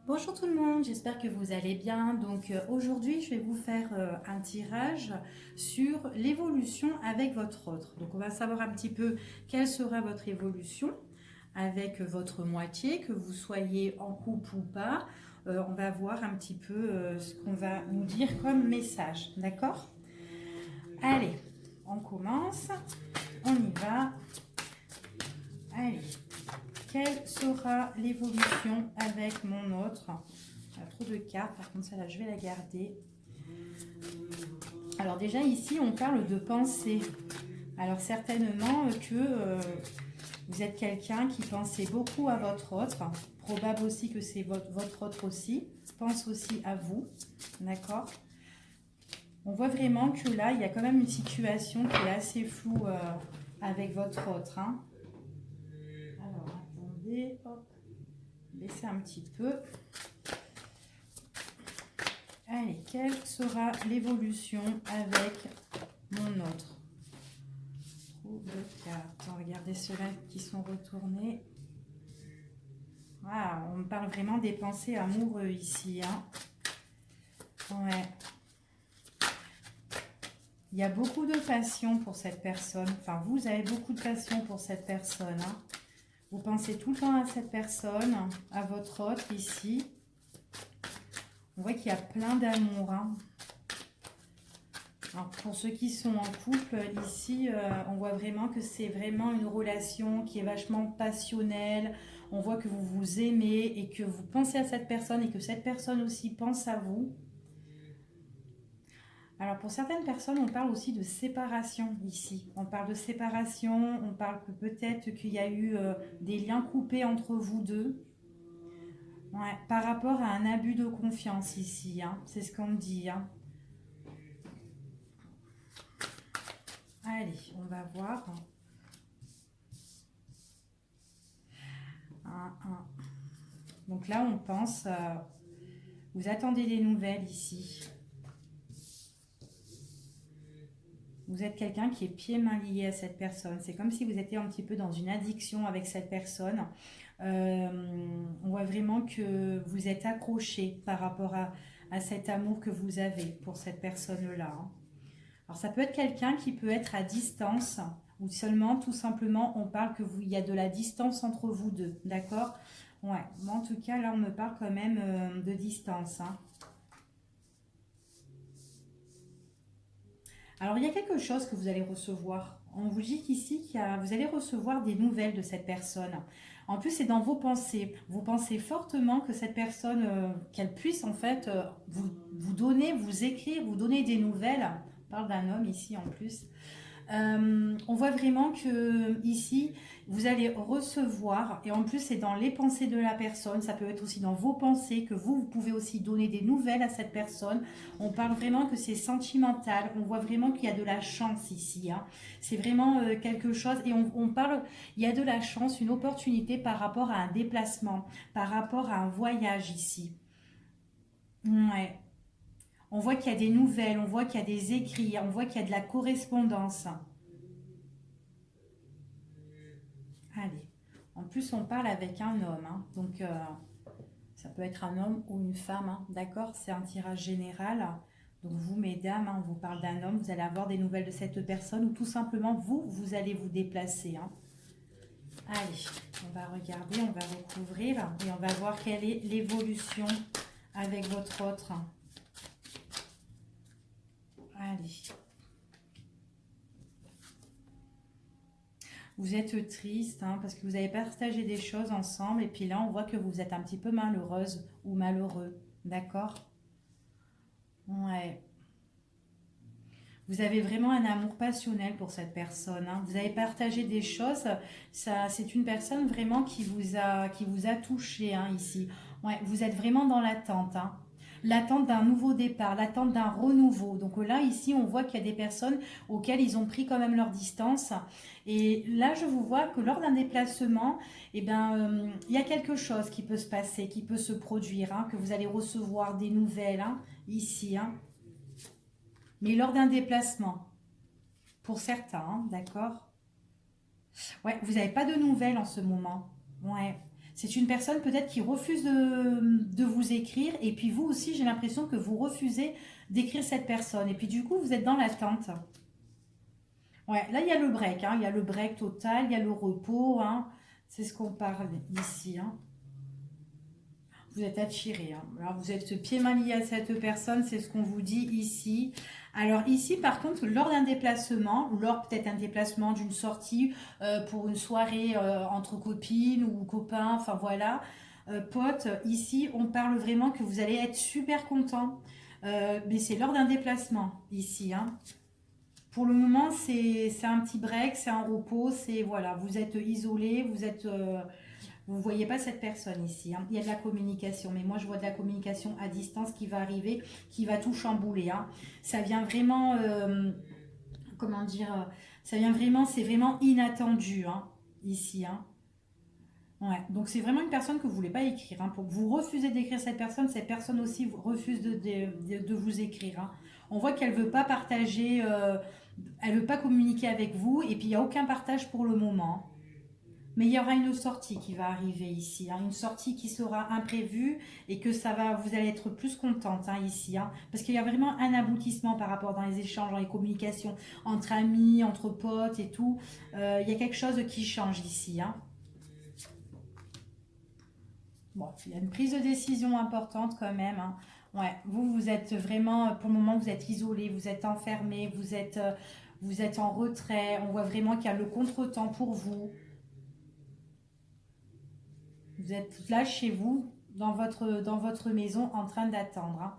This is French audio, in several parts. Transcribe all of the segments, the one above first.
Bonjour tout le monde, j'espère que vous allez bien. Donc aujourd'hui, je vais vous faire un tirage sur l'évolution avec votre autre. Donc on va savoir un petit peu quelle sera votre évolution avec votre moitié, que vous soyez en couple ou pas. On va voir un petit peu ce qu'on va nous dire comme message, d'accord? Allez, on commence, on y va. Allez, quelle sera l'évolution avec mon autre? Il y a trop de cartes, par contre celle-là je vais la garder. Alors déjà ici on parle de pensée. Alors certainement que vous êtes quelqu'un qui pensait beaucoup à votre autre. Probable aussi que c'est votre autre aussi. Pense aussi à vous. D'accord? On voit vraiment que là il y a quand même une situation qui est assez floue avec votre autre. Hein. Alors attendez, hop, baissez un petit peu. Allez, quelle sera l'évolution avec mon autre? Trop de cartes. Regardez ceux-là qui sont retournés. Ah, on me parle vraiment des pensées amoureux ici. Hein. Ouais. Il y a beaucoup de passion pour cette personne. Enfin, vous avez beaucoup de passion pour cette personne. Hein. Vous pensez tout le temps à cette personne, à votre autre ici. On voit qu'il y a plein d'amour. Hein. Alors, pour ceux qui sont en couple, ici, on voit vraiment que c'est vraiment une relation qui est vachement passionnelle. On voit que vous vous aimez et que vous pensez à cette personne et que cette personne aussi pense à vous. Alors, pour certaines personnes, on parle aussi de séparation ici. On parle de séparation, on parle que peut-être qu'il y a eu des liens coupés entre vous deux. Ouais, par rapport à un abus de confiance ici, hein. C'est ce qu'on me dit. Hein. Allez, on va voir. Donc là, on pense, vous attendez des nouvelles ici. Vous êtes quelqu'un qui est pieds et mains lié à cette personne. C'est comme si vous étiez un petit peu dans une addiction avec cette personne. On voit vraiment que vous êtes accroché par rapport à cet amour que vous avez pour cette personne-là. Hein. Alors ça peut être quelqu'un qui peut être à distance ou seulement tout simplement on parle que il y a de la distance entre vous deux, d'accord? Ouais, mais en tout cas là on me parle quand même de distance. Hein. Alors il y a quelque chose que vous allez recevoir. On vous dit qu'ici vous allez recevoir des nouvelles de cette personne. En plus, c'est dans vos pensées. Vous pensez fortement que cette personne, qu'elle puisse en fait vous donner, vous écrire, vous donner des nouvelles. On parle d'un homme ici en plus. On voit vraiment que ici, vous allez recevoir, et en plus c'est dans les pensées de la personne, ça peut être aussi dans vos pensées, que vous pouvez aussi donner des nouvelles à cette personne. On parle vraiment que c'est sentimental, on voit vraiment qu'il y a de la chance ici. Hein. C'est vraiment quelque chose, et on parle, il y a de la chance, une opportunité par rapport à un déplacement, par rapport à un voyage ici. Ouais. On voit qu'il y a des nouvelles, on voit qu'il y a des écrits, on voit qu'il y a de la correspondance. Allez. En plus, on parle avec un homme. Hein. Donc, ça peut être un homme ou une femme. Hein. D'accord? C'est un tirage général. Donc, vous, mesdames, hein, on vous parle d'un homme. Vous allez avoir des nouvelles de cette personne ou tout simplement, vous allez vous déplacer. Hein. Allez, on va regarder, on va recouvrir et on va voir quelle est l'évolution avec votre autre. Allez. Vous êtes triste hein, parce que vous avez partagé des choses ensemble et puis là on voit que vous êtes un petit peu malheureuse ou malheureux, d'accord? Ouais. Vous avez vraiment un amour passionnel pour cette personne. Hein. Vous avez partagé des choses. Ça, c'est une personne vraiment qui vous a touché hein, ici. Ouais, vous êtes vraiment dans l'attente. Hein. L'attente d'un nouveau départ, l'attente d'un renouveau. Donc là, ici, on voit qu'il y a des personnes auxquelles ils ont pris quand même leur distance. Et là, je vous vois que lors d'un déplacement, eh ben, il y a quelque chose qui peut se passer, qui peut se produire, hein, que vous allez recevoir des nouvelles hein, ici. Hein. Mais lors d'un déplacement, pour certains, hein, d'accord? Ouais, vous n'avez pas de nouvelles en ce moment. Ouais. C'est une personne peut-être qui refuse de vous écrire. Et puis vous aussi, j'ai l'impression que vous refusez d'écrire cette personne. Et puis du coup, vous êtes dans l'attente. Ouais, là, il y a le break. Hein. Il y a le break total, il y a le repos. Hein. C'est ce qu'on parle ici. Hein. Vous êtes attiré. Hein. Alors, vous êtes pieds-mains liés à cette personne. C'est ce qu'on vous dit ici. Alors ici, par contre, lors d'un déplacement, ou lors peut-être un déplacement d'une sortie pour une soirée entre copines ou copains, enfin voilà, potes, ici, on parle vraiment que vous allez être super content. Mais c'est lors d'un déplacement, ici. Hein. Pour le moment, c'est un petit break, c'est un repos, c'est voilà, vous êtes isolé, vous voyez pas cette personne ici. Hein. Il y a de la communication, mais moi je vois de la communication à distance qui va arriver, qui va tout chambouler. Hein. Ça vient vraiment, comment dire, ça vient vraiment, c'est vraiment inattendu hein, ici. Hein. Ouais, donc c'est vraiment une personne que vous voulez pas écrire. Hein. Pour que vous refusez d'écrire cette personne aussi refuse de vous écrire. Hein. On voit qu'elle veut pas partager, elle veut pas communiquer avec vous, et puis il n'y a aucun partage pour le moment. Mais il y aura une sortie qui va arriver ici, hein, une sortie qui sera imprévue et que ça va, vous allez être plus contente hein, ici, hein, parce qu'il y a vraiment un aboutissement par rapport dans les échanges, dans les communications entre amis, entre potes et tout. Il y a quelque chose qui change ici. Hein. Bon, il y a une prise de décision importante quand même. Hein. Ouais, vous êtes vraiment, pour le moment, vous êtes isolé, vous êtes enfermé, vous êtes en retrait. On voit vraiment qu'il y a le contretemps pour vous. Vous êtes là chez vous, dans votre maison, en train d'attendre. Hein.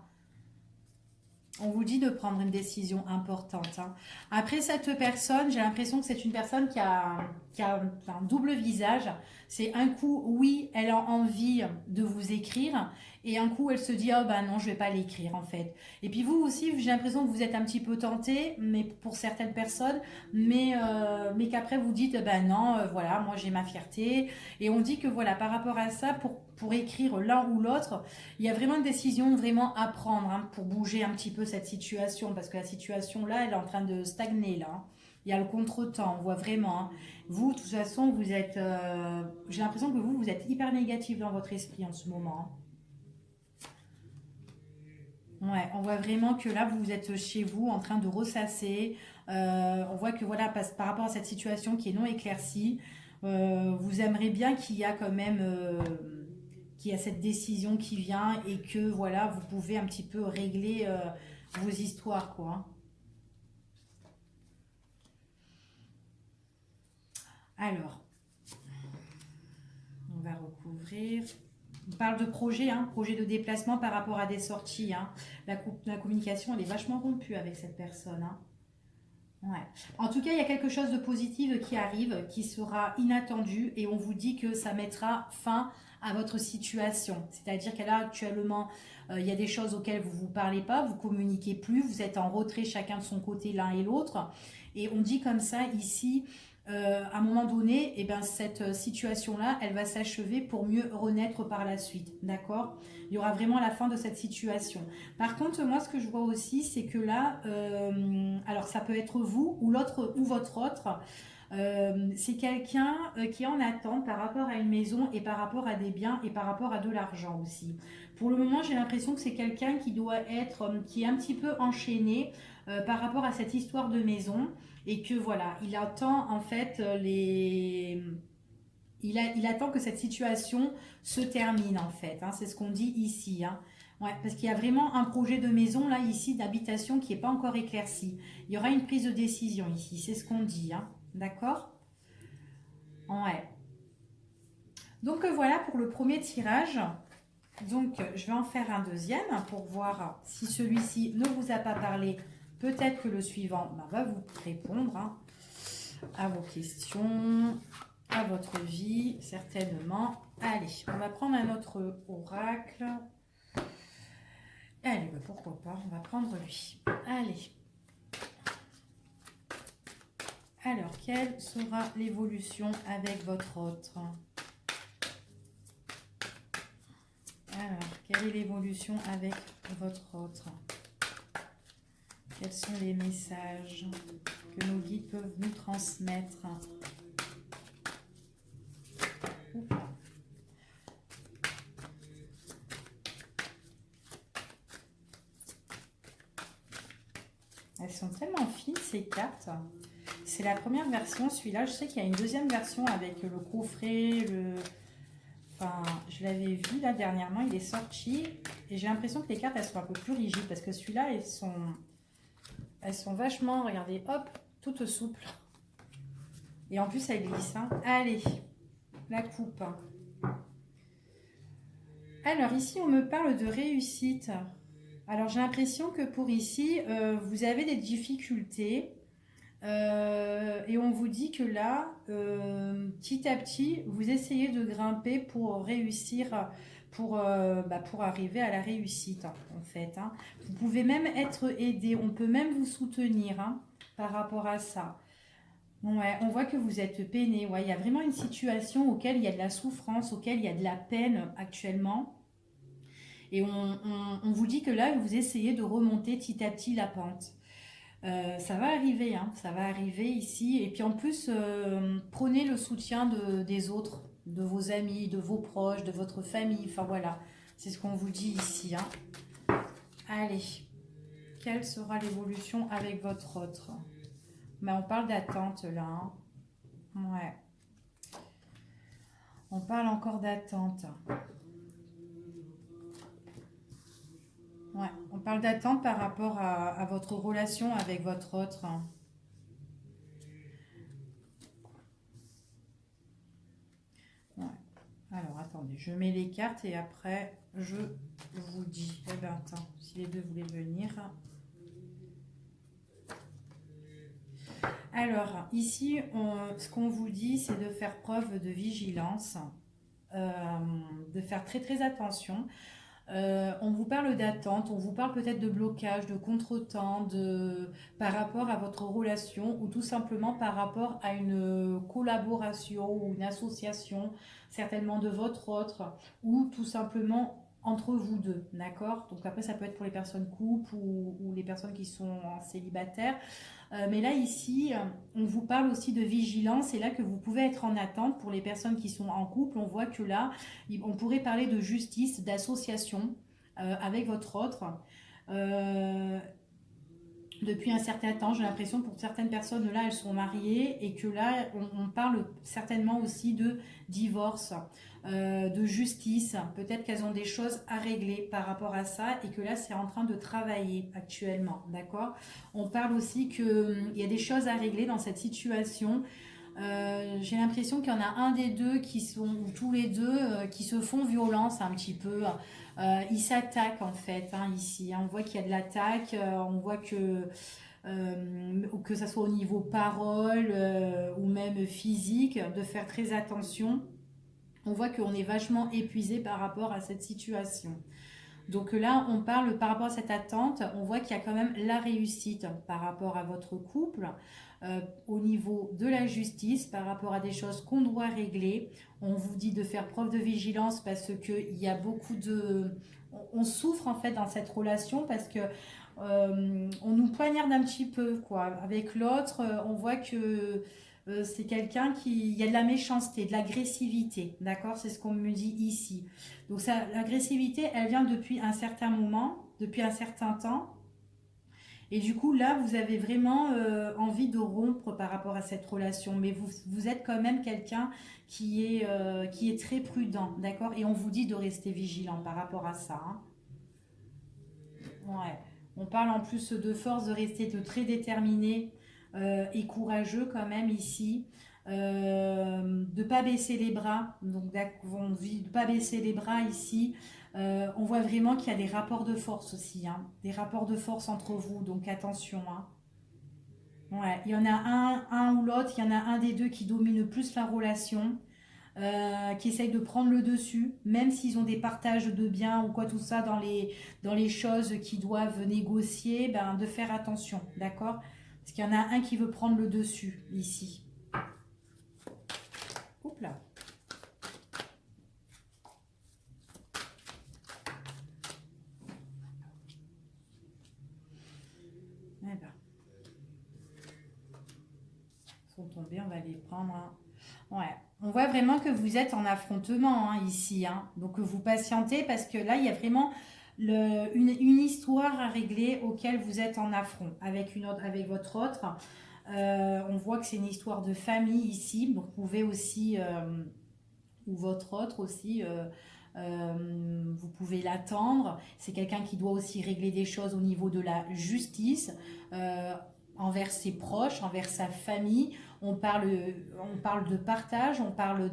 On vous dit de prendre une décision importante. Hein. Après, cette personne, j'ai l'impression que c'est une personne qui a un double visage. C'est un coup, oui, elle a envie de vous écrire, et un coup, elle se dit, oh ben non, je vais pas l'écrire en fait. Et puis vous aussi, j'ai l'impression que vous êtes un petit peu tenté, mais pour certaines personnes, mais qu'après vous dites, ben non, voilà, moi j'ai ma fierté. Et on dit que voilà, par rapport à ça, pour écrire l'un ou l'autre, il y a vraiment une décision vraiment à prendre hein, pour bouger un petit peu cette situation, parce que la situation là, elle est en train de stagner là. Hein. Il y a le contretemps, on voit vraiment. Hein. Vous, de toute façon, vous êtes. J'ai l'impression que vous êtes hyper négatif dans votre esprit en ce moment. Hein. Ouais, on voit vraiment que là, vous êtes chez vous en train de ressasser. On voit que voilà, par rapport à cette situation qui est non éclaircie, vous aimeriez bien qu'il y a quand même. Qu'il y a cette décision qui vient et que voilà, vous pouvez un petit peu régler vos histoires, quoi. Hein. Alors, on va recouvrir. On parle de projet, hein, projet de déplacement par rapport à des sorties. Hein. La communication, elle est vachement rompue avec cette personne. Hein. Ouais. En tout cas, il y a quelque chose de positif qui arrive, qui sera inattendu et on vous dit que ça mettra fin à votre situation. C'est-à-dire qu'elle a actuellement, il y a des choses auxquelles vous ne vous parlez pas, vous communiquez plus, vous êtes en retrait chacun de son côté l'un et l'autre. Et on dit comme ça ici, à un moment donné, eh ben, cette situation-là, elle va s'achever pour mieux renaître par la suite. D'accord? Il y aura vraiment la fin de cette situation. Par contre, moi, ce que je vois aussi, c'est que là, alors ça peut être vous ou l'autre ou votre autre. C'est quelqu'un qui est en attente par rapport à une maison et par rapport à des biens et par rapport à de l'argent aussi. Pour le moment, j'ai l'impression que c'est quelqu'un qui doit être, qui est un petit peu enchaîné par rapport à cette histoire de maison et que voilà, il attend en fait il attend que cette situation se termine en fait. Hein, c'est ce qu'on dit ici. Hein. Ouais, parce qu'il y a vraiment un projet de maison là ici d'habitation qui n'est pas encore éclairci. Il y aura une prise de décision ici, c'est ce qu'on dit. Hein. D'accord? Ouais. Donc voilà pour le premier tirage. Donc je vais en faire un deuxième pour voir si celui-ci ne vous a pas parlé. Peut-être que le suivant va vous répondre hein, à vos questions, à votre vie, certainement. Allez, on va prendre un autre oracle. Allez, pourquoi pas, on va prendre lui. Allez. Alors, quelle sera l'évolution avec votre autre? Alors, quelle est l'évolution avec votre autre? Quels sont les messages que nos guides peuvent nous transmettre? Elles sont tellement fines ces cartes. C'est la première version, celui-là. Je sais qu'il y a une deuxième version avec le coffret, Enfin, je l'avais vu là dernièrement, il est sorti. Et j'ai l'impression que les cartes, elles sont un peu plus rigides. Parce que celui-là, elles sont vachement, regardez, hop, toutes souples. Et en plus, elles glissent. Hein. Allez, la coupe. Alors ici, on me parle de réussite. Alors j'ai l'impression que pour ici, vous avez des difficultés. Et on vous dit que là, petit à petit, vous essayez de grimper pour réussir, pour arriver à la réussite, en fait. Hein. Vous pouvez même être aidé, on peut même vous soutenir hein, par rapport à ça. Ouais, on voit que vous êtes peiné. Ouais, il y a vraiment une situation auquel il y a de la souffrance, auquel il y a de la peine actuellement. Et on vous dit que là, vous essayez de remonter petit à petit la pente. Ça va arriver, hein, ça va arriver ici. Et puis en plus, prenez le soutien des autres, de vos amis, de vos proches, de votre famille. Enfin voilà, c'est ce qu'on vous dit ici. Hein. Allez, quelle sera l'évolution avec votre autre? Mais on parle d'attente là. Hein. Ouais. On parle encore d'attente. Ouais, on parle d'attente par rapport à votre relation avec votre autre. Hein. Ouais. Alors, attendez, je mets les cartes et après, je vous dis. Eh bien, attends, si les deux voulaient venir. Alors, ici, ce qu'on vous dit, c'est de faire preuve de vigilance, de faire très très attention. On vous parle d'attente, on vous parle peut-être de blocage, de contretemps, par rapport à votre relation ou tout simplement par rapport à une collaboration ou une association, certainement de votre autre, ou tout simplement entre vous deux, d'accord? Donc après ça peut être pour les personnes couples ou les personnes qui sont célibataires. Mais là, ici, on vous parle aussi de vigilance. Et là que vous pouvez être en attente pour les personnes qui sont en couple. On voit que là, on pourrait parler de justice, d'association avec votre autre. Euh, Depuis un certain temps, j'ai l'impression pour certaines personnes, là, elles sont mariées et que là, on parle certainement aussi de divorce, de justice. Peut-être qu'elles ont des choses à régler par rapport à ça et que là, c'est en train de travailler actuellement, d'accord? On parle aussi qu'il y a des choses à régler dans cette situation. J'ai l'impression qu'il y en a un des deux qui sont, ou tous les deux, qui se font violence un petit peu. Ils s'attaquent en fait, hein, ici. Hein. On voit qu'il y a de l'attaque, on voit que ça soit au niveau parole ou même physique, de faire très attention. On voit qu'on est vachement épuisé par rapport à cette situation. Donc là, on parle par rapport à cette attente, on voit qu'il y a quand même la réussite par rapport à votre couple, au niveau de la justice, par rapport à des choses qu'on doit régler. On vous dit de faire preuve de vigilance parce qu'il y a beaucoup de... On souffre en fait dans cette relation parce que on nous poignarde un petit peu, quoi. Avec l'autre, on voit que c'est quelqu'un qui... Il y a de la méchanceté, de l'agressivité, d'accord? C'est ce qu'on me dit ici. Donc l'agressivité, elle vient depuis un certain moment, depuis un certain temps. Et du coup, là, vous avez vraiment envie de rompre par rapport à cette relation. Mais vous êtes quand même quelqu'un qui est très prudent, d'accord? Et on vous dit de rester vigilant par rapport à ça. Hein. Ouais. On parle en plus de force, de rester de très déterminé et courageux quand même ici. De pas baisser les bras, donc on dit de pas baisser les bras ici. On voit vraiment qu'il y a des rapports de force aussi, hein, des rapports de force entre vous, donc attention. Hein. Ouais, il y en a un ou l'autre, il y en a un des deux qui domine plus la relation, qui essaye de prendre le dessus, même s'ils ont des partages de biens ou quoi tout ça dans les choses qu'ils doivent négocier, ben, de faire attention, d'accord? Parce qu'il y en a un qui veut prendre le dessus ici. Oups là. Eh ben, ils sont tombés, on va les prendre. Hein. Ouais. On voit vraiment que vous êtes en affrontement hein, ici. Hein. Donc vous patientez parce que là, il y a vraiment une histoire à régler auquel vous êtes en affront avec, avec votre autre. On voit que c'est une histoire de famille ici, donc vous pouvez aussi, ou votre autre aussi, vous pouvez l'attendre. C'est quelqu'un qui doit aussi régler des choses au niveau de la justice, euh, envers ses proches, envers sa famille. On parle de partage, on parle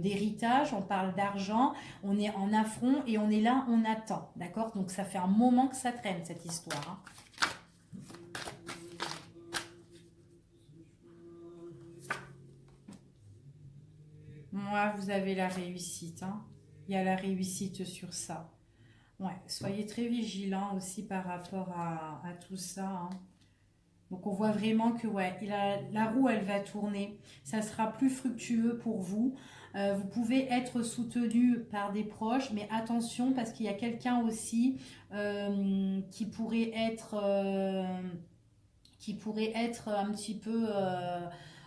d'héritage, on parle d'argent, on est en affront et on est là, on attend. D'accord? Donc ça fait un moment que ça traîne cette histoire, hein. Moi, vous avez la réussite, hein. Il y a la réussite sur ça. Ouais, soyez très vigilants aussi par rapport à tout ça, hein. Donc on voit vraiment que ouais, la roue elle va tourner, ça sera plus fructueux pour vous. Vous pouvez être soutenu par des proches, mais attention parce qu'il y a quelqu'un aussi qui pourrait être un petit peu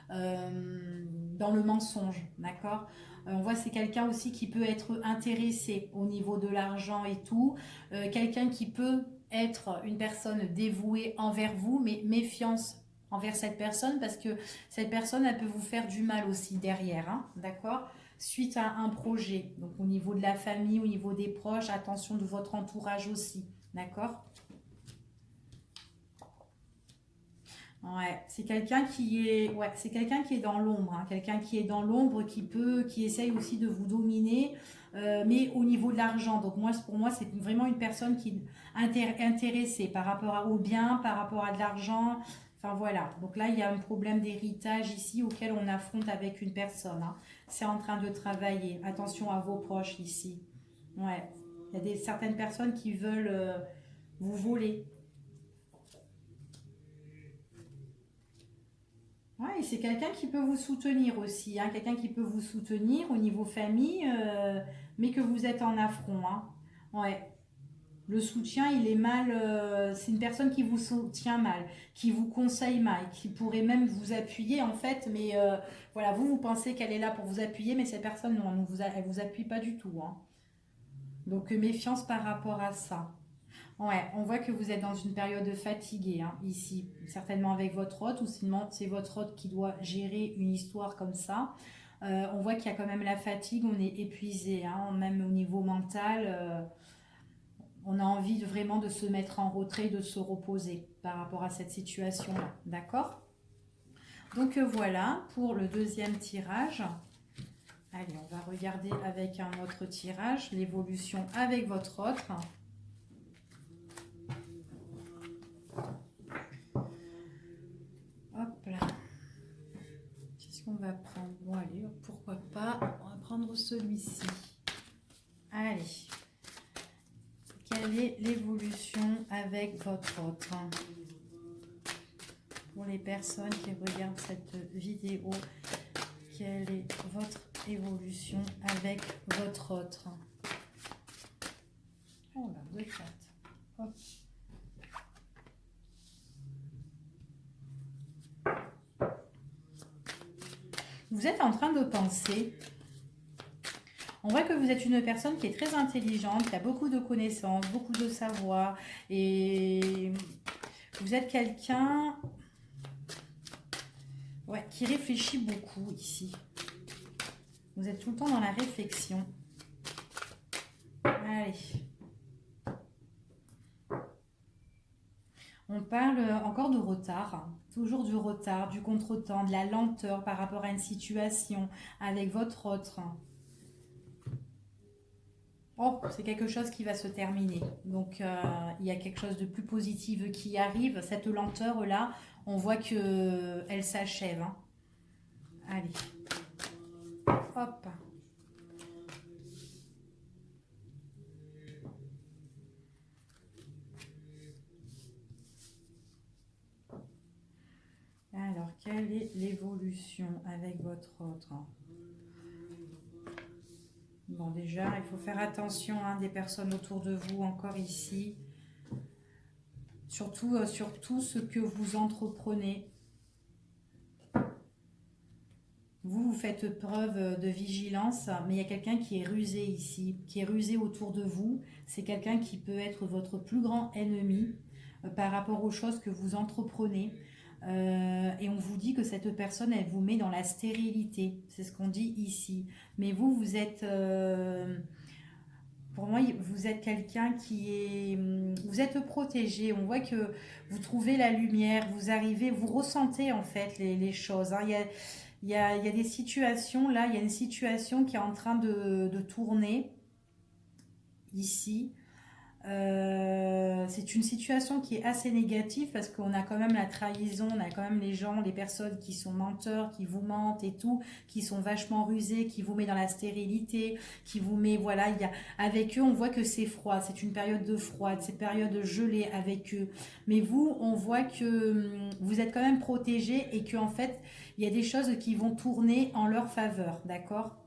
dans le mensonge, d'accord. On voit c'est quelqu'un aussi qui peut être intéressé au niveau de l'argent et tout, quelqu'un qui peut être une personne dévouée envers vous, mais méfiance envers cette personne parce que cette personne elle peut vous faire du mal aussi derrière, hein, d'accord, suite à un projet. Donc au niveau de la famille, au niveau des proches, attention de votre entourage aussi, d'accord. Ouais, c'est quelqu'un qui est dans l'ombre, hein, quelqu'un qui est dans l'ombre, qui essaye aussi de vous dominer, mais au niveau de l'argent. Donc moi, pour moi, c'est vraiment une personne qui est intéressée par rapport au bien, par rapport à de l'argent. Enfin voilà. Donc là, il y a un problème d'héritage ici auquel on affronte avec une personne, hein. C'est en train de travailler. Attention à vos proches ici. Ouais. Il y a certaines personnes qui veulent vous voler. Ouais, et c'est quelqu'un qui peut vous soutenir aussi, hein, quelqu'un qui peut vous soutenir au niveau famille, mais que vous êtes en affront, hein. Ouais, le soutien, il est mal. C'est une personne qui vous soutient mal, qui vous conseille mal, qui pourrait même vous appuyer en fait, mais voilà, vous pensez qu'elle est là pour vous appuyer, mais cette personne, non, elle vous appuie pas du tout, hein. Donc méfiance par rapport à ça. Ouais, on voit que vous êtes dans une période fatiguée, hein, ici, certainement avec votre hôte, ou sinon c'est votre hôte qui doit gérer une histoire comme ça. On voit qu'il y a quand même la fatigue, on est épuisé, hein, même au niveau mental, on a envie vraiment de se mettre en retrait, de se reposer par rapport à cette situation-là. D'accord? Donc voilà pour le deuxième tirage. Allez, on va regarder avec un autre tirage, l'évolution avec votre autre. Hop là. Qu'est-ce qu'on va prendre? Bon, allez, pourquoi pas. On va prendre celui-ci. Allez. Quelle est l'évolution avec votre autre? Pour les personnes qui regardent cette vidéo, quelle est votre évolution avec votre autre? Oh là, deux cartes. Hop. Vous êtes en train de penser. On voit que vous êtes une personne qui est très intelligente, qui a beaucoup de connaissances, beaucoup de savoir. Et vous êtes quelqu'un ouais, qui réfléchit beaucoup ici. Vous êtes tout le temps dans la réflexion. Allez. On parle encore de retard, toujours du retard, du contretemps, de la lenteur par rapport à une situation avec votre autre. Oh, c'est quelque chose qui va se terminer. Donc, il y a quelque chose de plus positif qui arrive. Cette lenteur-là, on voit que elle s'achève, hein. Allez. Hop. Alors, quelle est l'évolution avec votre autre? Bon, déjà, il faut faire attention, hein, des personnes autour de vous, encore ici. Surtout sur tout ce que vous entreprenez. vous faites preuve de vigilance, mais il y a quelqu'un qui est rusé ici, qui est rusé autour de vous. C'est quelqu'un qui peut être votre plus grand ennemi par rapport aux choses que vous entreprenez. Et on vous dit que cette personne, elle vous met dans la stérilité. C'est ce qu'on dit ici. Mais vous, vous êtes... pour moi, vous êtes quelqu'un qui est... Vous êtes protégé. On voit que vous trouvez la lumière, vous arrivez, vous ressentez en fait les choses, hein. Il y a des situations, là, il y a une situation qui est en train de tourner ici. C'est une situation qui est assez négative parce qu'on a quand même la trahison, on a quand même les gens, les personnes qui sont menteurs, qui vous mentent et tout, qui sont vachement rusés, qui vous met dans la stérilité, qui vous met, voilà, avec eux, on voit que c'est froid, c'est une période de froid, c'est une période gelée avec eux. Mais vous, on voit que vous êtes quand même protégé et que en fait, il y a des choses qui vont tourner en leur faveur, d'accord?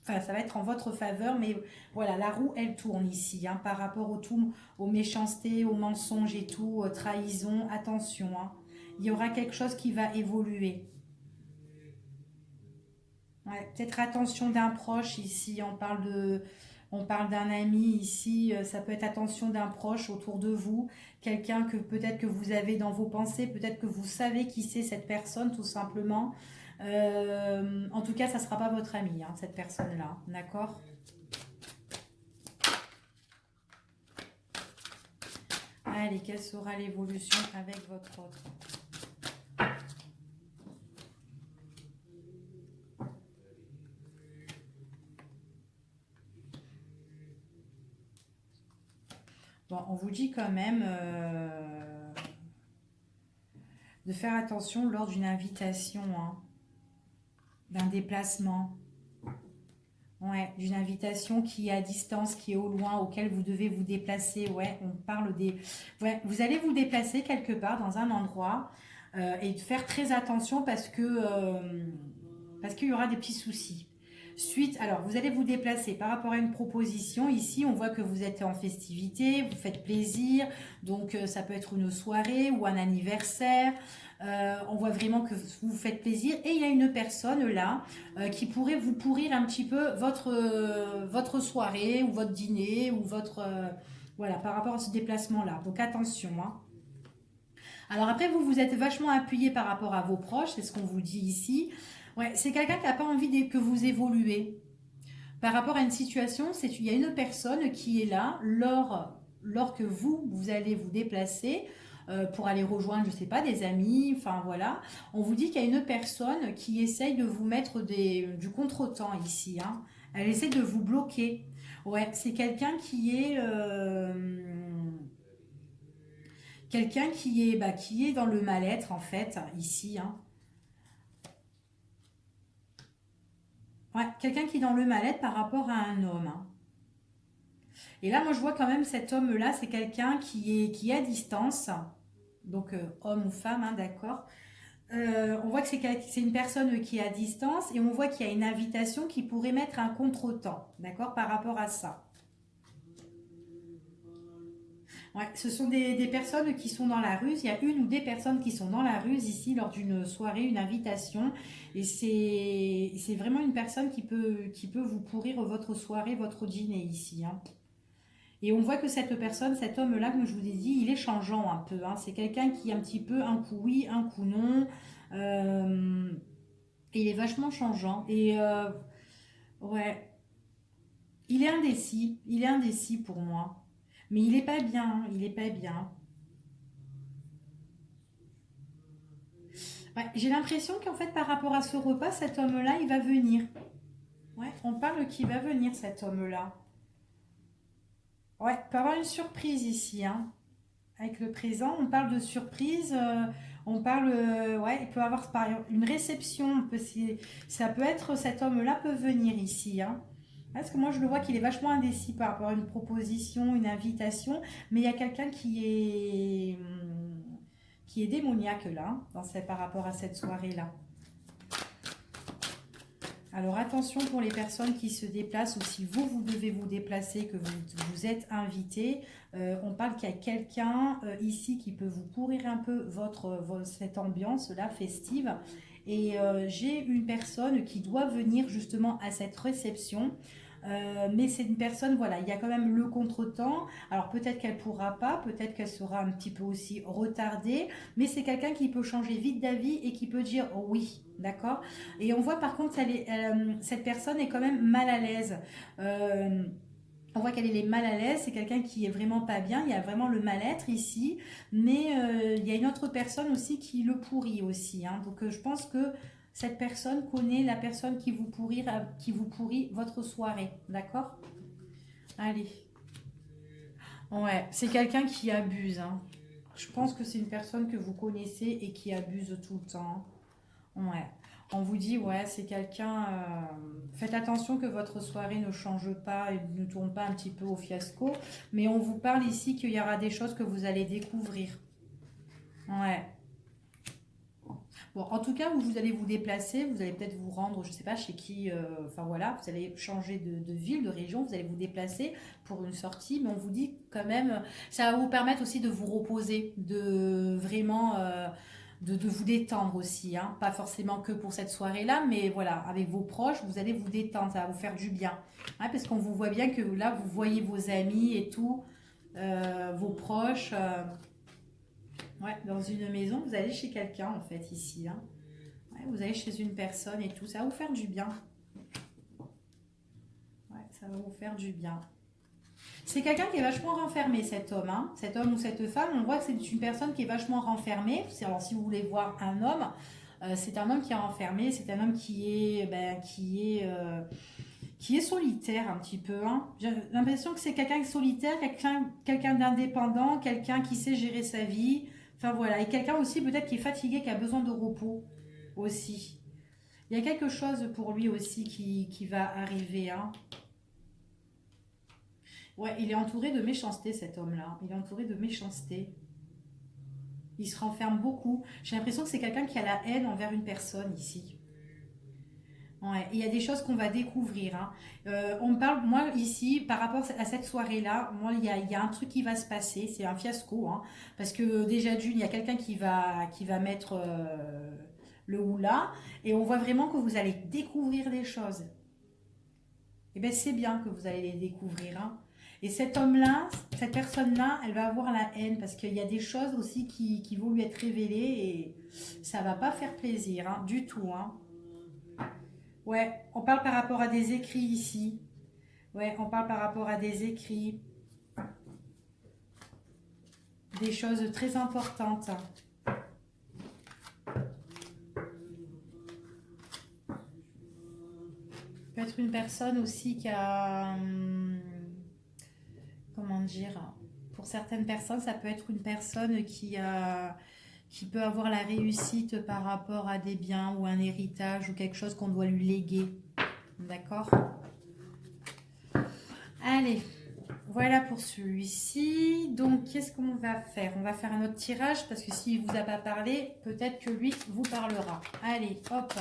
Enfin, ça va être en votre faveur, mais voilà, la roue, elle tourne ici, hein, par rapport au tout, aux méchancetés, aux mensonges et tout, trahison, attention, hein. Il y aura quelque chose qui va évoluer. Ouais, peut-être attention d'un proche ici, on parle d'un ami ici, ça peut être attention d'un proche autour de vous, quelqu'un que peut-être que vous avez dans vos pensées, peut-être que vous savez qui c'est cette personne tout simplement. En tout cas, ça ne sera pas votre ami, hein, cette personne-là, d'accord? Allez, quelle sera l'évolution avec votre autre? Bon, on vous dit quand même de faire attention lors d'une invitation, hein, d'un déplacement. Ouais, d'une invitation qui est à distance, qui est au loin, auquel vous devez vous déplacer. Ouais, on parle des... Ouais, vous allez vous déplacer quelque part dans un endroit et de faire très attention parce qu'il y aura des petits soucis. Suite, alors vous allez vous déplacer par rapport à une proposition. Ici, on voit que vous êtes en festivité, vous faites plaisir. Donc, ça peut être une soirée ou un anniversaire. On voit vraiment que vous vous faites plaisir. Et il y a une personne là qui pourrait vous pourrir un petit peu votre soirée ou votre dîner ou votre... voilà, par rapport à ce déplacement-là. Donc, attention, hein. Alors après, vous, vous êtes vachement appuyé par rapport à vos proches, c'est ce qu'on vous dit ici. Ouais, c'est quelqu'un qui n'a pas envie que vous évoluez. Par rapport à une situation, il y a une personne qui est là lors que vous allez vous déplacer pour aller rejoindre, je ne sais pas, des amis, enfin voilà. On vous dit qu'il y a une personne qui essaye de vous mettre du contretemps ici, hein. Elle essaie de vous bloquer. Ouais, c'est quelqu'un qui est dans le mal-être en fait, ici, hein. Ouais, quelqu'un qui est dans le mal-être par rapport à un homme, hein. Et là, moi, je vois quand même cet homme-là, c'est quelqu'un qui est à distance, donc homme ou femme, hein, d'accord. On voit que c'est une personne qui est à distance et on voit qu'il y a une invitation qui pourrait mettre un contretemps, d'accord, par rapport à ça. Ouais, ce sont des personnes qui sont dans la ruse. Il y a une ou des personnes qui sont dans la ruse ici lors d'une soirée, une invitation. Et c'est vraiment une personne qui peut vous pourrir votre soirée, votre dîner ici, hein. Et on voit que cette personne, cet homme-là, comme je vous ai dit, il est changeant un peu, hein. C'est quelqu'un qui est un petit peu un coup oui, un coup non. Euh, et il est vachement changeant. Et ouais, il est indécis pour moi. Mais il est pas bien, hein, il est pas bien. Ouais, j'ai l'impression qu'en fait, par rapport à ce repas, cet homme-là, il va venir. Ouais, on parle qu'il va venir, cet homme-là. Ouais, il peut y avoir une surprise ici, hein. Avec le présent, on parle de surprise, on parle, ouais, il peut y avoir par exemple une réception, ça peut être, cet homme-là peut venir ici, hein. Parce que moi, je le vois qu'il est vachement indécis par rapport à une proposition, une invitation, mais il y a quelqu'un qui est démoniaque là, hein, par rapport à cette soirée-là. Alors attention pour les personnes qui se déplacent ou si vous devez vous déplacer, que vous êtes invité. On parle qu'il y a quelqu'un ici qui peut vous pourrir un peu cette ambiance-là festive. Et j'ai une personne qui doit venir justement à cette réception. Mais c'est une personne, voilà, il y a quand même le contretemps. Alors peut-être qu'elle pourra pas, peut-être qu'elle sera un petit peu aussi retardée, mais c'est quelqu'un qui peut changer vite d'avis et qui peut dire oui, d'accord. Et on voit par contre, cette personne est quand même mal à l'aise. Euh, on voit qu'elle est mal à l'aise, c'est quelqu'un qui est vraiment pas bien, il y a vraiment le mal-être ici, mais il y a une autre personne aussi qui le pourrit aussi, hein. Donc je pense que cette personne connaît la personne qui vous pourrit votre soirée, d'accord? Allez. Ouais, c'est quelqu'un qui abuse, hein. Je pense que c'est une personne que vous connaissez et qui abuse tout le temps. Ouais. On vous dit, ouais, c'est quelqu'un. Faites attention que votre soirée ne change pas et ne tourne pas un petit peu au fiasco. Mais on vous parle ici qu'il y aura des choses que vous allez découvrir. Ouais. Bon, en tout cas, vous allez vous déplacer, vous allez peut-être vous rendre, je ne sais pas chez qui, enfin voilà, vous allez changer de ville, de région, vous allez vous déplacer pour une sortie, mais on vous dit quand même, ça va vous permettre aussi de vous reposer, de vraiment, de vous détendre aussi, hein. Pas forcément que pour cette soirée-là, mais voilà, avec vos proches, vous allez vous détendre, ça va vous faire du bien. Ouais, parce qu'on vous voit bien que là, vous voyez vos amis et tout, vos proches. Ouais, dans une maison, vous allez chez quelqu'un en fait ici, hein. Ouais, vous allez chez une personne et tout, ça va vous faire du bien. Ouais, ça va vous faire du bien. C'est quelqu'un qui est vachement renfermé, cet homme, hein. Cet homme ou cette femme, on voit que c'est une personne qui est vachement renfermée. Alors si vous voulez voir un homme, c'est un homme qui est renfermé, c'est un homme qui est solitaire un petit peu, hein. J'ai l'impression que c'est quelqu'un de solitaire, quelqu'un d'indépendant, quelqu'un qui sait gérer sa vie. Enfin voilà, et quelqu'un aussi peut-être qui est fatigué, qui a besoin de repos aussi. Il y a quelque chose pour lui aussi qui va arriver, hein. Ouais, il est entouré de méchanceté cet homme-là. Il est entouré de méchanceté. Il se renferme beaucoup. J'ai l'impression que c'est quelqu'un qui a la haine envers une personne ici. Ouais, il y a des choses qu'on va découvrir, hein. On me parle, moi ici, par rapport à cette soirée-là, moi il y a un truc qui va se passer, c'est un fiasco, hein, parce que déjà d'une, il y a quelqu'un qui va mettre le houla, et on voit vraiment que vous allez découvrir des choses. Et bien c'est bien que vous allez les découvrir, hein. Et cet homme-là, cette personne-là, elle va avoir la haine, parce qu'il y a des choses aussi qui vont lui être révélées, et ça va pas faire plaisir, hein, du tout, hein. Ouais, on parle par rapport à des écrits ici. Ouais, on parle par rapport à des écrits, des choses très importantes. Peut-être une personne aussi qui a, comment dire, pour certaines personnes, ça peut être une personne qui peut avoir la réussite par rapport à des biens ou un héritage ou quelque chose qu'on doit lui léguer. D'accord? Allez, voilà pour celui-ci. Donc, qu'est-ce qu'on va faire? On va faire un autre tirage parce que s'il ne vous a pas parlé, peut-être que lui vous parlera. Allez, hop.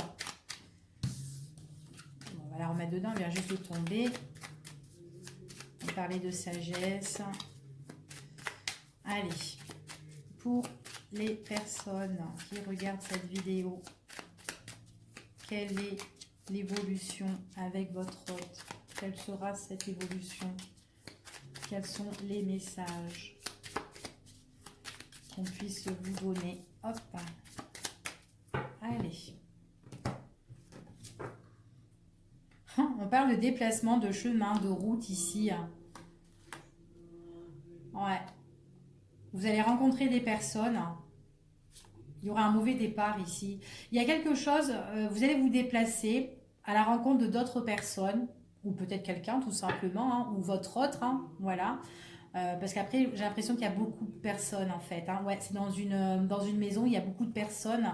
Bon, on va la remettre dedans, elle vient juste de tomber. On va parler de sagesse. Allez, pour les personnes qui regardent cette vidéo, quelle est l'évolution avec votre hôte? Quelle sera cette évolution? Quels sont les messages qu'on puisse vous donner? Hop. Allez. On parle de déplacement, de chemin, de route ici. Ouais. Vous allez rencontrer des personnes. Il y aura un mauvais départ ici. Il y a quelque chose, vous allez vous déplacer à la rencontre de d'autres personnes, ou peut-être quelqu'un tout simplement, hein, ou votre autre, hein, voilà. Parce qu'après, j'ai l'impression qu'il y a beaucoup de personnes en fait, hein. Ouais, c'est dans une maison, il y a beaucoup de personnes.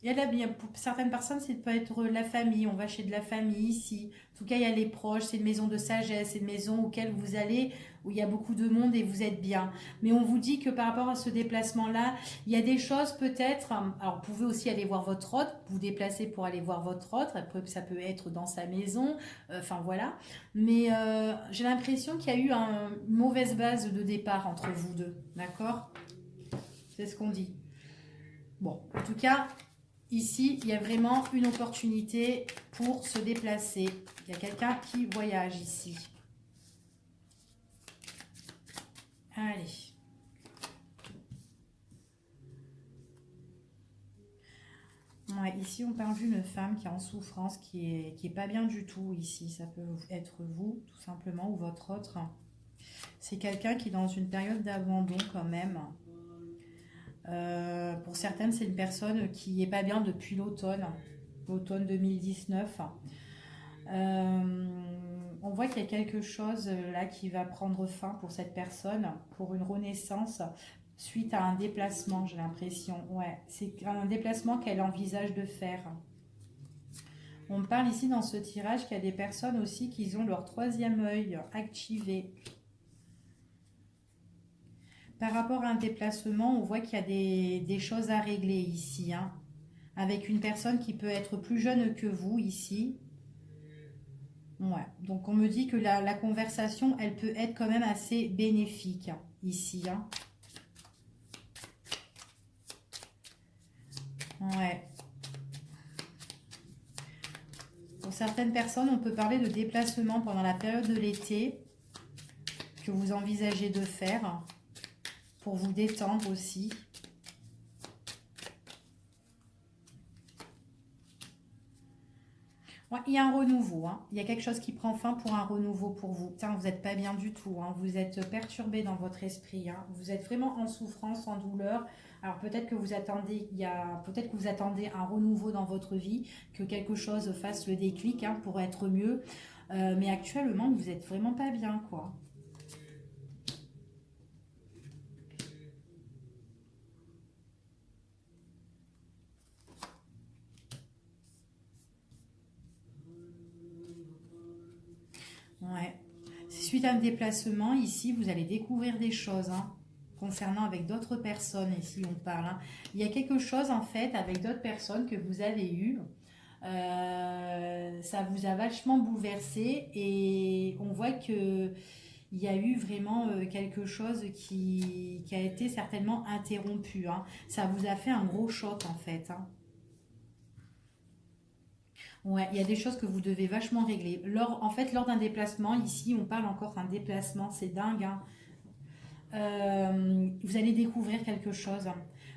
Il y a pour certaines personnes, c'est peut être la famille. On va chez de la famille ici. En tout cas, il y a les proches. C'est une maison de sagesse. C'est une maison auquel vous allez, où il y a beaucoup de monde et vous êtes bien. Mais on vous dit que par rapport à ce déplacement-là, il y a des choses peut-être. Alors, vous pouvez aussi aller voir votre hôte, vous déplacer pour aller voir votre hôte. Après, ça peut être dans sa maison. Enfin, voilà. Mais j'ai l'impression qu'il y a eu une mauvaise base de départ entre vous deux. D'accord? C'est ce qu'on dit. Bon, en tout cas, ici, il y a vraiment une opportunité pour se déplacer. Il y a quelqu'un qui voyage ici. Allez. Ouais, ici, on parle d'une femme qui est en souffrance, qui est pas bien du tout ici. Ça peut être vous, tout simplement, ou votre autre. C'est quelqu'un qui est dans une période d'abandon quand même. Pour certaines, c'est une personne qui est pas bien depuis l'automne 2019. Euh, on voit qu'il y a quelque chose là qui va prendre fin pour cette personne, pour une renaissance suite à un déplacement, j'ai l'impression. Ouais, c'est un déplacement qu'elle envisage de faire. On me parle ici dans ce tirage qu'il y a des personnes aussi qui ont leur troisième œil activé. Par rapport à un déplacement, on voit qu'il y a des choses à régler ici, hein, avec une personne qui peut être plus jeune que vous ici. Ouais, donc on me dit que la conversation, elle peut être quand même assez bénéfique ici, hein. Ouais. Pour certaines personnes, on peut parler de déplacement pendant la période de l'été que vous envisagez de faire pour vous détendre aussi. Ouais, il y a un renouveau, hein. Il y a quelque chose qui prend fin pour un renouveau pour vous. Tiens, vous n'êtes pas bien du tout, hein. Vous êtes perturbé dans votre esprit, hein. Vous êtes vraiment en souffrance, en douleur. Alors peut-être que vous attendez, peut-être que vous attendez un renouveau dans votre vie, que quelque chose fasse le déclic, hein, pour être mieux. Mais actuellement, vous êtes vraiment pas bien, quoi. Ouais. Suite à un déplacement, ici, vous allez découvrir des choses, hein, concernant avec d'autres personnes, ici on parle, hein. Il y a quelque chose, en fait, avec d'autres personnes que vous avez eues. Ça vous a vachement bouleversé et on voit que il y a eu vraiment quelque chose qui a été certainement interrompu, hein. Ça vous a fait un gros choc, en fait, hein. Ouais, il y a des choses que vous devez vachement régler. En fait, lors d'un déplacement, ici, on parle encore d'un déplacement, c'est dingue, hein. Vous allez découvrir quelque chose.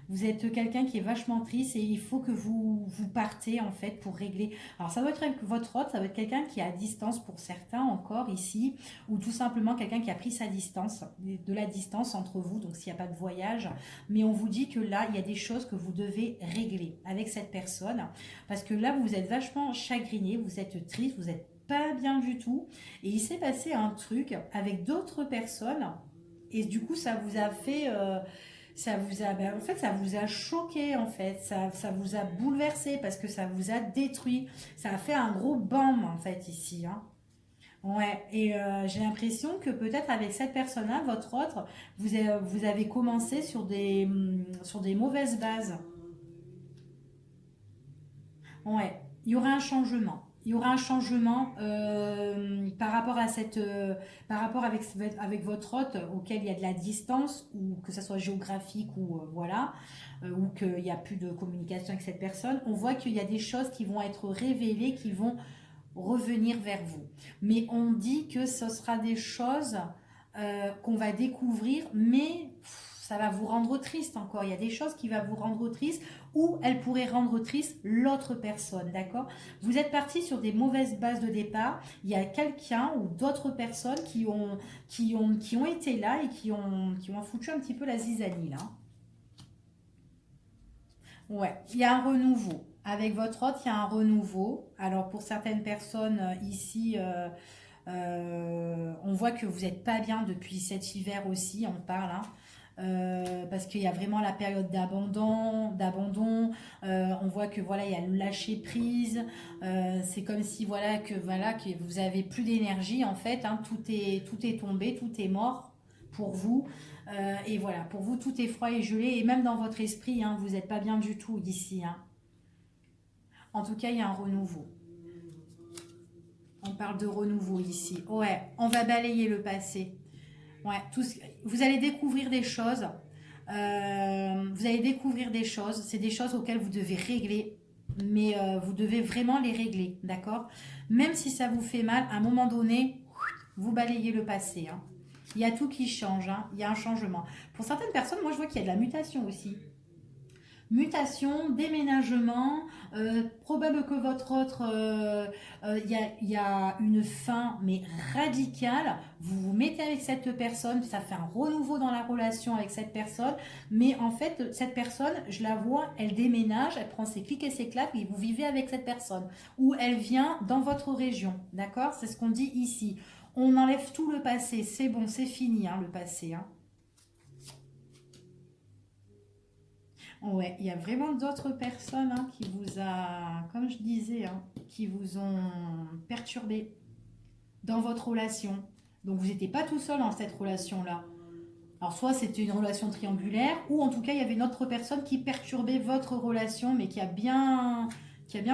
Vous êtes quelqu'un qui est vachement triste et il faut que vous partez en fait pour régler. Alors ça doit être avec votre hôte, ça doit être quelqu'un qui est à distance pour certains encore ici, ou tout simplement quelqu'un qui a pris sa distance, de la distance entre vous, donc s'il n'y a pas de voyage. Mais on vous dit que là, il y a des choses que vous devez régler avec cette personne, parce que là, vous êtes vachement chagriné, vous êtes triste, vous n'êtes pas bien du tout, et il s'est passé un truc avec d'autres personnes et du coup, ça vous a fait, en fait, ça vous a choqué en fait, ça vous a bouleversé parce que ça vous a détruit. Ça a fait un gros bam en fait ici, hein. Ouais, et j'ai l'impression que peut-être avec cette personne-là, votre autre, vous avez commencé sur des mauvaises bases. Ouais, il y aura un changement. Il y aura un changement par rapport à par rapport avec votre hôte auquel il y a de la distance ou que ça soit géographique ou voilà, ou qu'il n'y a plus de communication avec cette personne. On voit qu'il y a des choses qui vont être révélées, qui vont revenir vers vous. Mais on dit que ce sera des choses qu'on va découvrir, mais ça va vous rendre triste encore. Il y a des choses qui vont vous rendre triste ou elles pourraient rendre triste l'autre personne, d'accord? Vous êtes parti sur des mauvaises bases de départ. Il y a quelqu'un ou d'autres personnes qui ont été là et qui ont foutu un petit peu la zizanie là. Ouais, il y a un renouveau. Avec votre hôte, il y a un renouveau. Alors pour certaines personnes ici, on voit que vous n'êtes pas bien depuis cet hiver aussi, on parle, hein. Parce qu'il y a vraiment la période d'abandon. On voit que voilà, il y a le lâcher prise. C'est comme si voilà que vous avez plus d'énergie en fait, hein. Tout est tombé, tout est mort pour vous. Et voilà, pour vous tout est froid et gelé et même dans votre esprit, hein, vous n'êtes pas bien du tout ici, hein. En tout cas, il y a un renouveau. On parle de renouveau ici. Ouais, on va balayer le passé. Ouais, vous allez découvrir des choses. Vous allez découvrir des choses. C'est des choses auxquelles vous devez régler. Mais vous devez vraiment les régler, d'accord? Même si ça vous fait mal, à un moment donné, vous balayez le passé, hein. Il y a tout qui change, hein. Il y a un changement. Pour certaines personnes, moi je vois qu'il y a de la mutation aussi. Mutation, déménagement, probable que votre autre, il y a une fin, mais radicale. Vous vous mettez avec cette personne, ça fait un renouveau dans la relation avec cette personne, mais en fait, cette personne, je la vois, elle déménage, elle prend ses clics et ses claques, et vous vivez avec cette personne, ou elle vient dans votre région, d'accord? C'est ce qu'on dit ici. On enlève tout le passé, c'est bon, c'est fini, hein, le passé, hein. Ouais, il y a vraiment d'autres personnes, hein, qui vous a, comme je disais, hein, qui vous ont perturbé dans votre relation. Donc vous n'étiez pas tout seul dans cette relation-là. Alors soit c'était une relation triangulaire, ou en tout cas il y avait une autre personne qui perturbait votre relation, mais qui a bien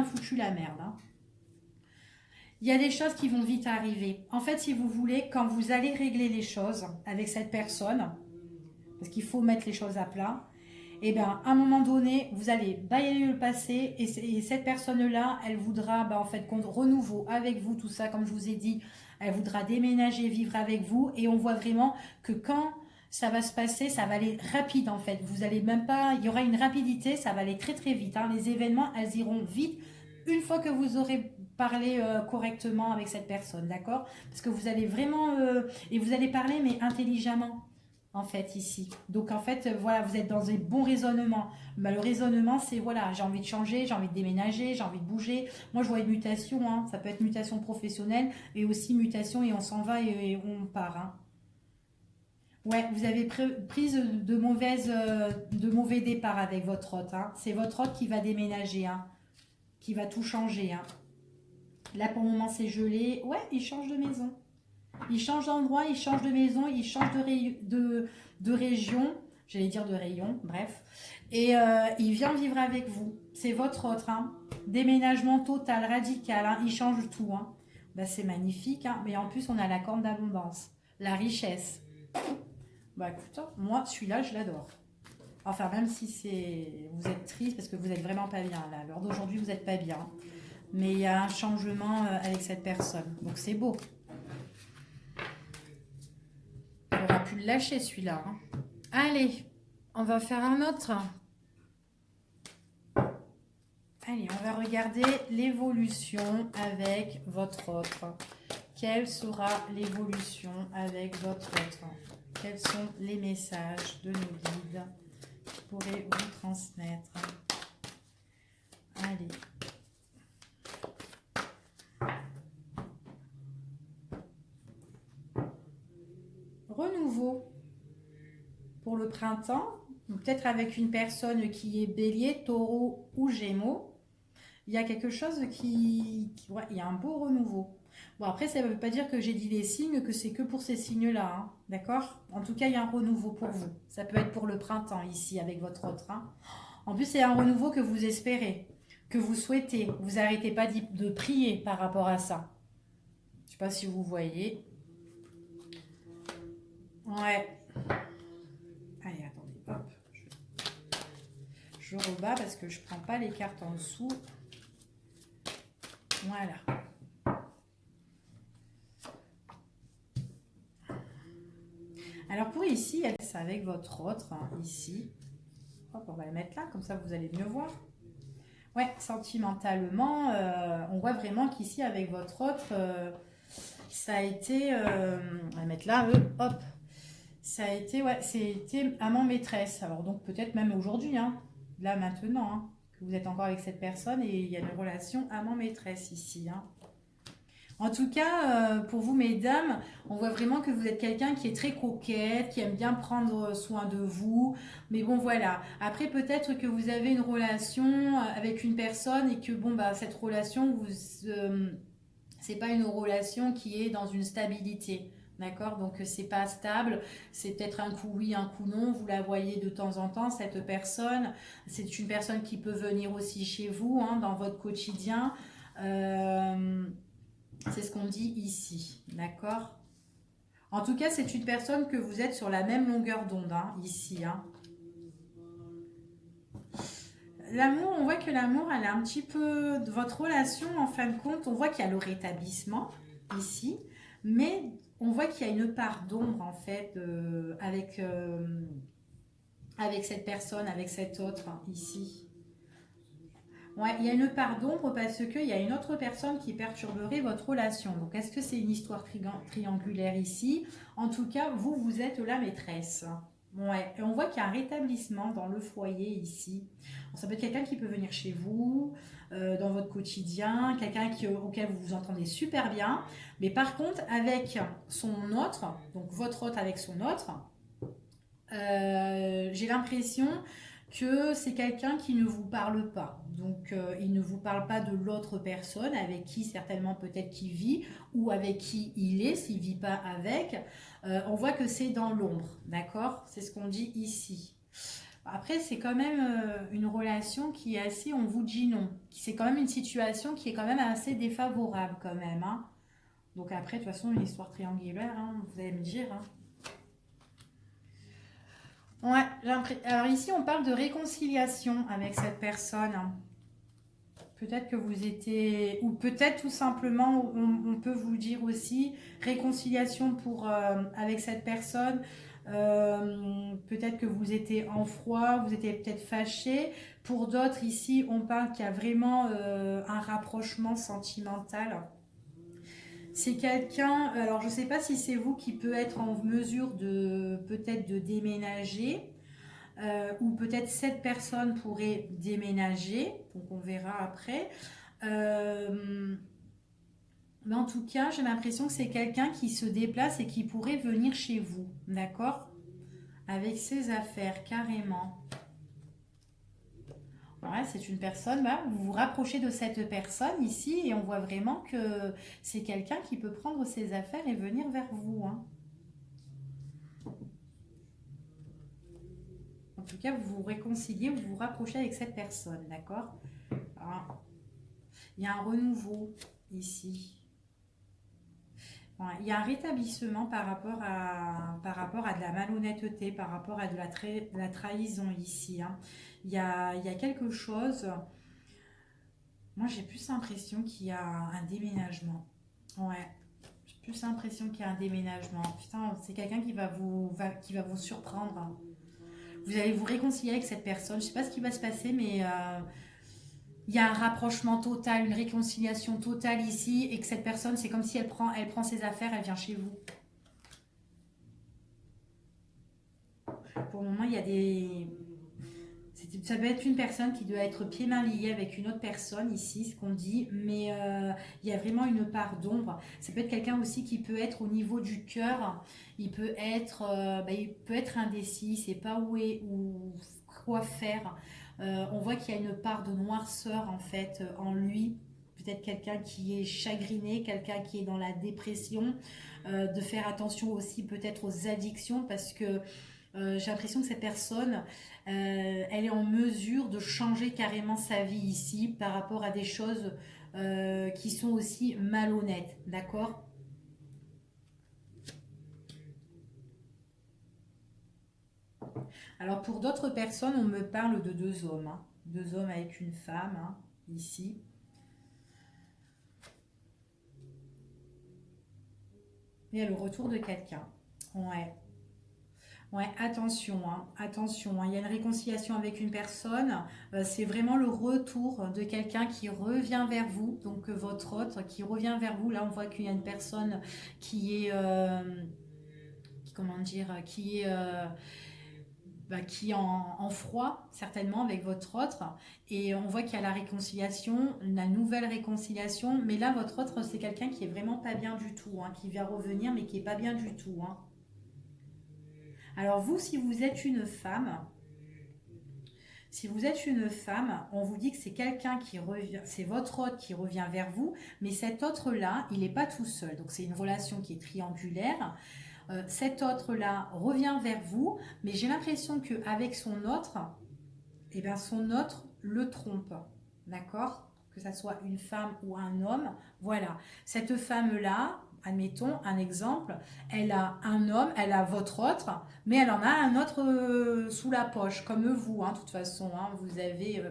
foutu la merde, hein. Il y a des choses qui vont vite arriver. En fait, si vous voulez, quand vous allez régler les choses avec cette personne, parce qu'il faut mettre les choses à plat, et bien à un moment donné, vous allez balayer le passé, et cette personne-là, elle voudra, en fait, qu'on renouveau avec vous, tout ça, comme je vous ai dit, elle voudra déménager, vivre avec vous, et on voit vraiment que quand ça va se passer, ça va aller rapide en fait. Vous allez même pas, il y aura une rapidité, ça va aller très très vite, hein. Les événements, elles iront vite une fois que vous aurez parlé correctement avec cette personne, d'accord? Parce que vous allez vraiment, et vous allez parler mais intelligemment en fait ici. Donc en fait, voilà, vous êtes dans des bons raisonnements. Bah, le raisonnement, c'est voilà, j'ai envie de changer, j'ai envie de déménager, j'ai envie de bouger. Moi, je vois une mutation, hein. Ça peut être mutation professionnelle et aussi mutation et on s'en va et on part, hein. Ouais, vous avez prise de mauvais départs avec votre hôte, hein. C'est votre hôte qui va déménager, hein, qui va tout changer, hein. Là, pour le moment, c'est gelé. Ouais, il change de maison. Il change d'endroit, il change de maison, il change de région, j'allais dire de rayon, bref. Et il vient vivre avec vous. C'est votre autre, hein. Déménagement total, radical, hein. Il change tout, hein. Bah, c'est magnifique, hein. Mais en plus, on a la corne d'abondance, la richesse. Bah écoute, hein, moi, celui-là, je l'adore. Enfin, même si vous êtes triste parce que vous êtes vraiment pas bien, là. À l'heure d'aujourd'hui, vous n'êtes pas bien. Mais il y a un changement avec cette personne. Donc c'est beau. On aura pu le lâcher celui-là, hein. Allez, on va faire un autre. Allez, on va regarder l'évolution avec votre autre. Quelle sera l'évolution avec votre autre? Quels sont les messages de nos guides qui pourraient vous transmettre? Allez. Renouveau pour le printemps, peut-être avec une personne qui est bélier, taureau ou gémeaux. Il y a quelque chose ouais, il y a un beau renouveau. Bon, après, ça ne veut pas dire que j'ai dit les signes, que c'est que pour ces signes-là, hein, d'accord? En tout cas, il y a un renouveau pour vous. Ça peut être pour le printemps, ici, avec votre autre, hein. En plus, c'est un renouveau que vous espérez, que vous souhaitez. Vous n'arrêtez pas de prier par rapport à ça. Je ne sais pas si vous voyez. Ouais. Allez, attendez, hop. Je rebats parce que je ne prends pas les cartes en dessous. Voilà. Alors pour ici, c'est avec votre autre, hein, ici. Hop, on va le mettre là, comme ça vous allez mieux voir. Ouais, sentimentalement, on voit vraiment qu'ici, avec votre autre, ça a été... on va le mettre là, hop. Ça a été, ouais, c'était amant-maîtresse. Alors donc peut-être même aujourd'hui, hein, là maintenant, hein, que vous êtes encore avec cette personne et il y a une relation amant-maîtresse ici, hein. En tout cas, pour vous, mesdames, on voit vraiment que vous êtes quelqu'un qui est très coquette, qui aime bien prendre soin de vous. Mais bon, voilà. Après, peut-être que vous avez une relation avec une personne et que, bon, bah, cette relation, c'est pas une relation qui est dans une stabilité. D'accord? Donc, c'est pas stable. C'est peut-être un coup oui, un coup non. Vous la voyez de temps en temps, cette personne. C'est une personne qui peut venir aussi chez vous, hein, dans votre quotidien. C'est ce qu'on dit ici, d'accord? En tout cas, c'est une personne que vous êtes sur la même longueur d'onde, hein, ici, hein. l'amour, on voit que l'amour, elle a un petit peu de votre relation, en fin de compte, on voit qu'il y a le rétablissement ici, mais on voit qu'il y a une part d'ombre, en fait, avec cette personne, avec cet autre, hein, ici. Ouais, il y a une part d'ombre parce qu'il y a une autre personne qui perturberait votre relation. Donc, est-ce que c'est une histoire triangulaire ici? En tout cas, vous, vous êtes la maîtresse. Ouais, et on voit qu'il y a un rétablissement dans le foyer ici. Bon, ça peut être quelqu'un qui peut venir chez vous, dans votre quotidien, auquel vous vous entendez super bien. Mais par contre, avec son autre, donc votre autre avec son autre, j'ai l'impression que c'est quelqu'un qui ne vous parle pas. Donc, il ne vous parle pas de l'autre personne avec qui certainement peut-être qui vit ou avec qui il est, s'il ne vit pas avec. On voit que c'est dans l'ombre, d'accord? C'est ce qu'on dit ici. Après, c'est quand même une relation qui est assez, on vous dit non. C'est quand même une situation qui est quand même assez défavorable quand même, hein. Donc après, de toute façon, une histoire triangulaire, hein, vous allez me dire, hein. Ouais, alors ici on parle de réconciliation avec cette personne. Peut-être que vous étiez, ou peut-être tout simplement, on peut vous dire aussi réconciliation avec cette personne. Peut-être que vous étiez en froid, vous étiez peut-être fâché. Pour d'autres, ici, on parle qu'il y a vraiment un rapprochement sentimental. C'est quelqu'un, alors je ne sais pas si c'est vous qui peut être en mesure de peut-être de déménager. Ou peut-être cette personne pourrait déménager, donc on verra après. Euh, mais en tout cas, j'ai l'impression que c'est quelqu'un qui se déplace et qui pourrait venir chez vous, d'accord? Avec ses affaires, carrément. Ouais, c'est une personne, bah, vous vous rapprochez de cette personne ici et on voit vraiment que c'est quelqu'un qui peut prendre ses affaires et venir vers vous, hein. En tout cas, vous vous réconciliez, vous vous rapprochez avec cette personne, d'accord? Alors, il y a un renouveau ici. Ouais, il y a un rétablissement par rapport à de la malhonnêteté, par rapport à de la trahison ici, hein. Il y a quelque chose. Moi, j'ai plus l'impression qu'il y a un déménagement. Ouais, j'ai plus l'impression qu'il y a un déménagement. Putain, c'est quelqu'un qui va vous surprendre, hein. Vous allez vous réconcilier avec cette personne. Je sais pas ce qui va se passer, mais il y a un rapprochement total, une réconciliation totale ici, et que cette personne, c'est comme si elle prend ses affaires, elle vient chez vous. Pour le moment, il y a des... Ça peut être une personne qui doit être pieds-mains liés avec une autre personne ici, ce qu'on dit, mais il y a vraiment une part d'ombre. Ça peut être quelqu'un aussi qui peut être au niveau du cœur, il peut être indécis, il ne sait pas ou quoi faire. On voit qu'il y a une part de noirceur en fait en lui. Peut-être quelqu'un qui est chagriné, quelqu'un qui est dans la dépression, de faire attention aussi peut-être aux addictions parce que j'ai l'impression que cette personne, elle est en mesure de changer carrément sa vie ici par rapport à des choses qui sont aussi malhonnêtes, d'accord? Alors pour d'autres personnes, on me parle de deux hommes, hein. Deux hommes avec une femme, hein, ici. Il y a le retour de quelqu'un. Ouais. Ouais, attention, hein, attention, hein. Il y a une réconciliation avec une personne. C'est vraiment le retour de quelqu'un qui revient vers vous, donc votre autre qui revient vers vous. Là, on voit qu'il y a une personne qui est, comment dire, qui est en froid, certainement, avec votre autre. Et on voit qu'il y a la réconciliation, la nouvelle réconciliation. Mais là, votre autre, c'est quelqu'un qui est vraiment pas bien du tout, hein, qui vient revenir, mais qui est pas bien du tout, hein. Alors vous, si vous êtes une femme, on vous dit que c'est quelqu'un qui revient, c'est votre hôte qui revient vers vous, mais cet autre-là, il n'est pas tout seul. Donc c'est une relation qui est triangulaire. Cet autre-là revient vers vous, mais j'ai l'impression qu'avec son autre, eh bien son autre le trompe. D'accord? Que ça soit une femme ou un homme. Voilà. Cette femme-là, admettons, un exemple, elle a un homme, elle a votre autre, mais elle en a un autre sous la poche, comme vous, hein, de toute façon. Hein, vous avez,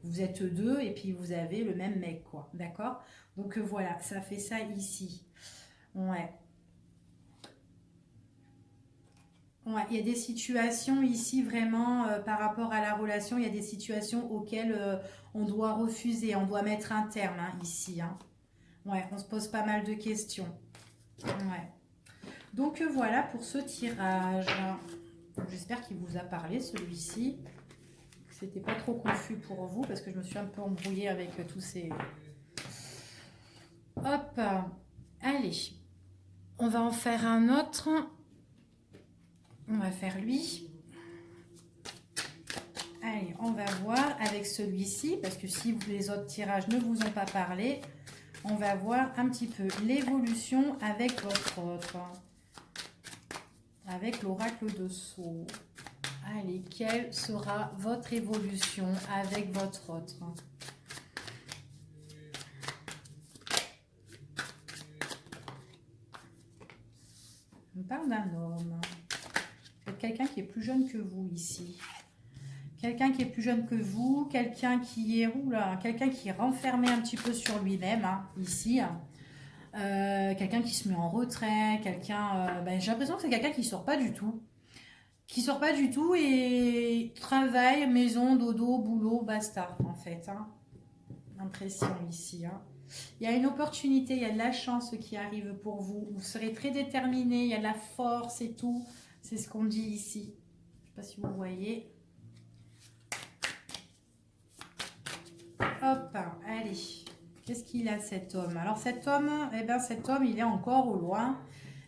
vous êtes deux et puis vous avez le même mec, quoi. D'accord? Donc voilà, ça fait ça ici. Ouais. Ouais, il y a des situations ici vraiment par rapport à la relation, il y a des situations auxquelles on doit refuser, on doit mettre un terme hein, ici. Hein. Ouais, on se pose pas mal de questions. Ouais. Donc voilà pour ce tirage. J'espère qu'il vous a parlé celui-ci. Que c'était pas trop confus pour vous parce que je me suis un peu embrouillée avec tous ces. Hop, allez, on va en faire un autre. On va faire lui. Allez, on va voir avec celui-ci, parce que si les autres tirages ne vous ont pas parlé, on va voir un petit peu l'évolution avec votre autre. Avec l'oracle de Sceaux. Allez, quelle sera votre évolution avec votre autre? On parle d'un homme. C'est quelqu'un qui est plus jeune que vous ici. Quelqu'un qui est plus jeune que vous, quelqu'un qui est quelqu'un qui est renfermé un petit peu sur lui-même, hein, ici. Quelqu'un qui se met en retrait, quelqu'un... j'ai l'impression que c'est quelqu'un qui sort pas du tout. Qui sort pas du tout et travail, maison, dodo, boulot, basta, en fait. Hein. Impression ici. Hein. Il y a une opportunité, il y a de la chance qui arrive pour vous. Vous serez très déterminé, il y a de la force et tout. C'est ce qu'on dit ici. Je ne sais pas si vous voyez. Hop, allez. Qu'est-ce qu'il a cet homme? Alors cet homme, cet homme, il est encore au loin.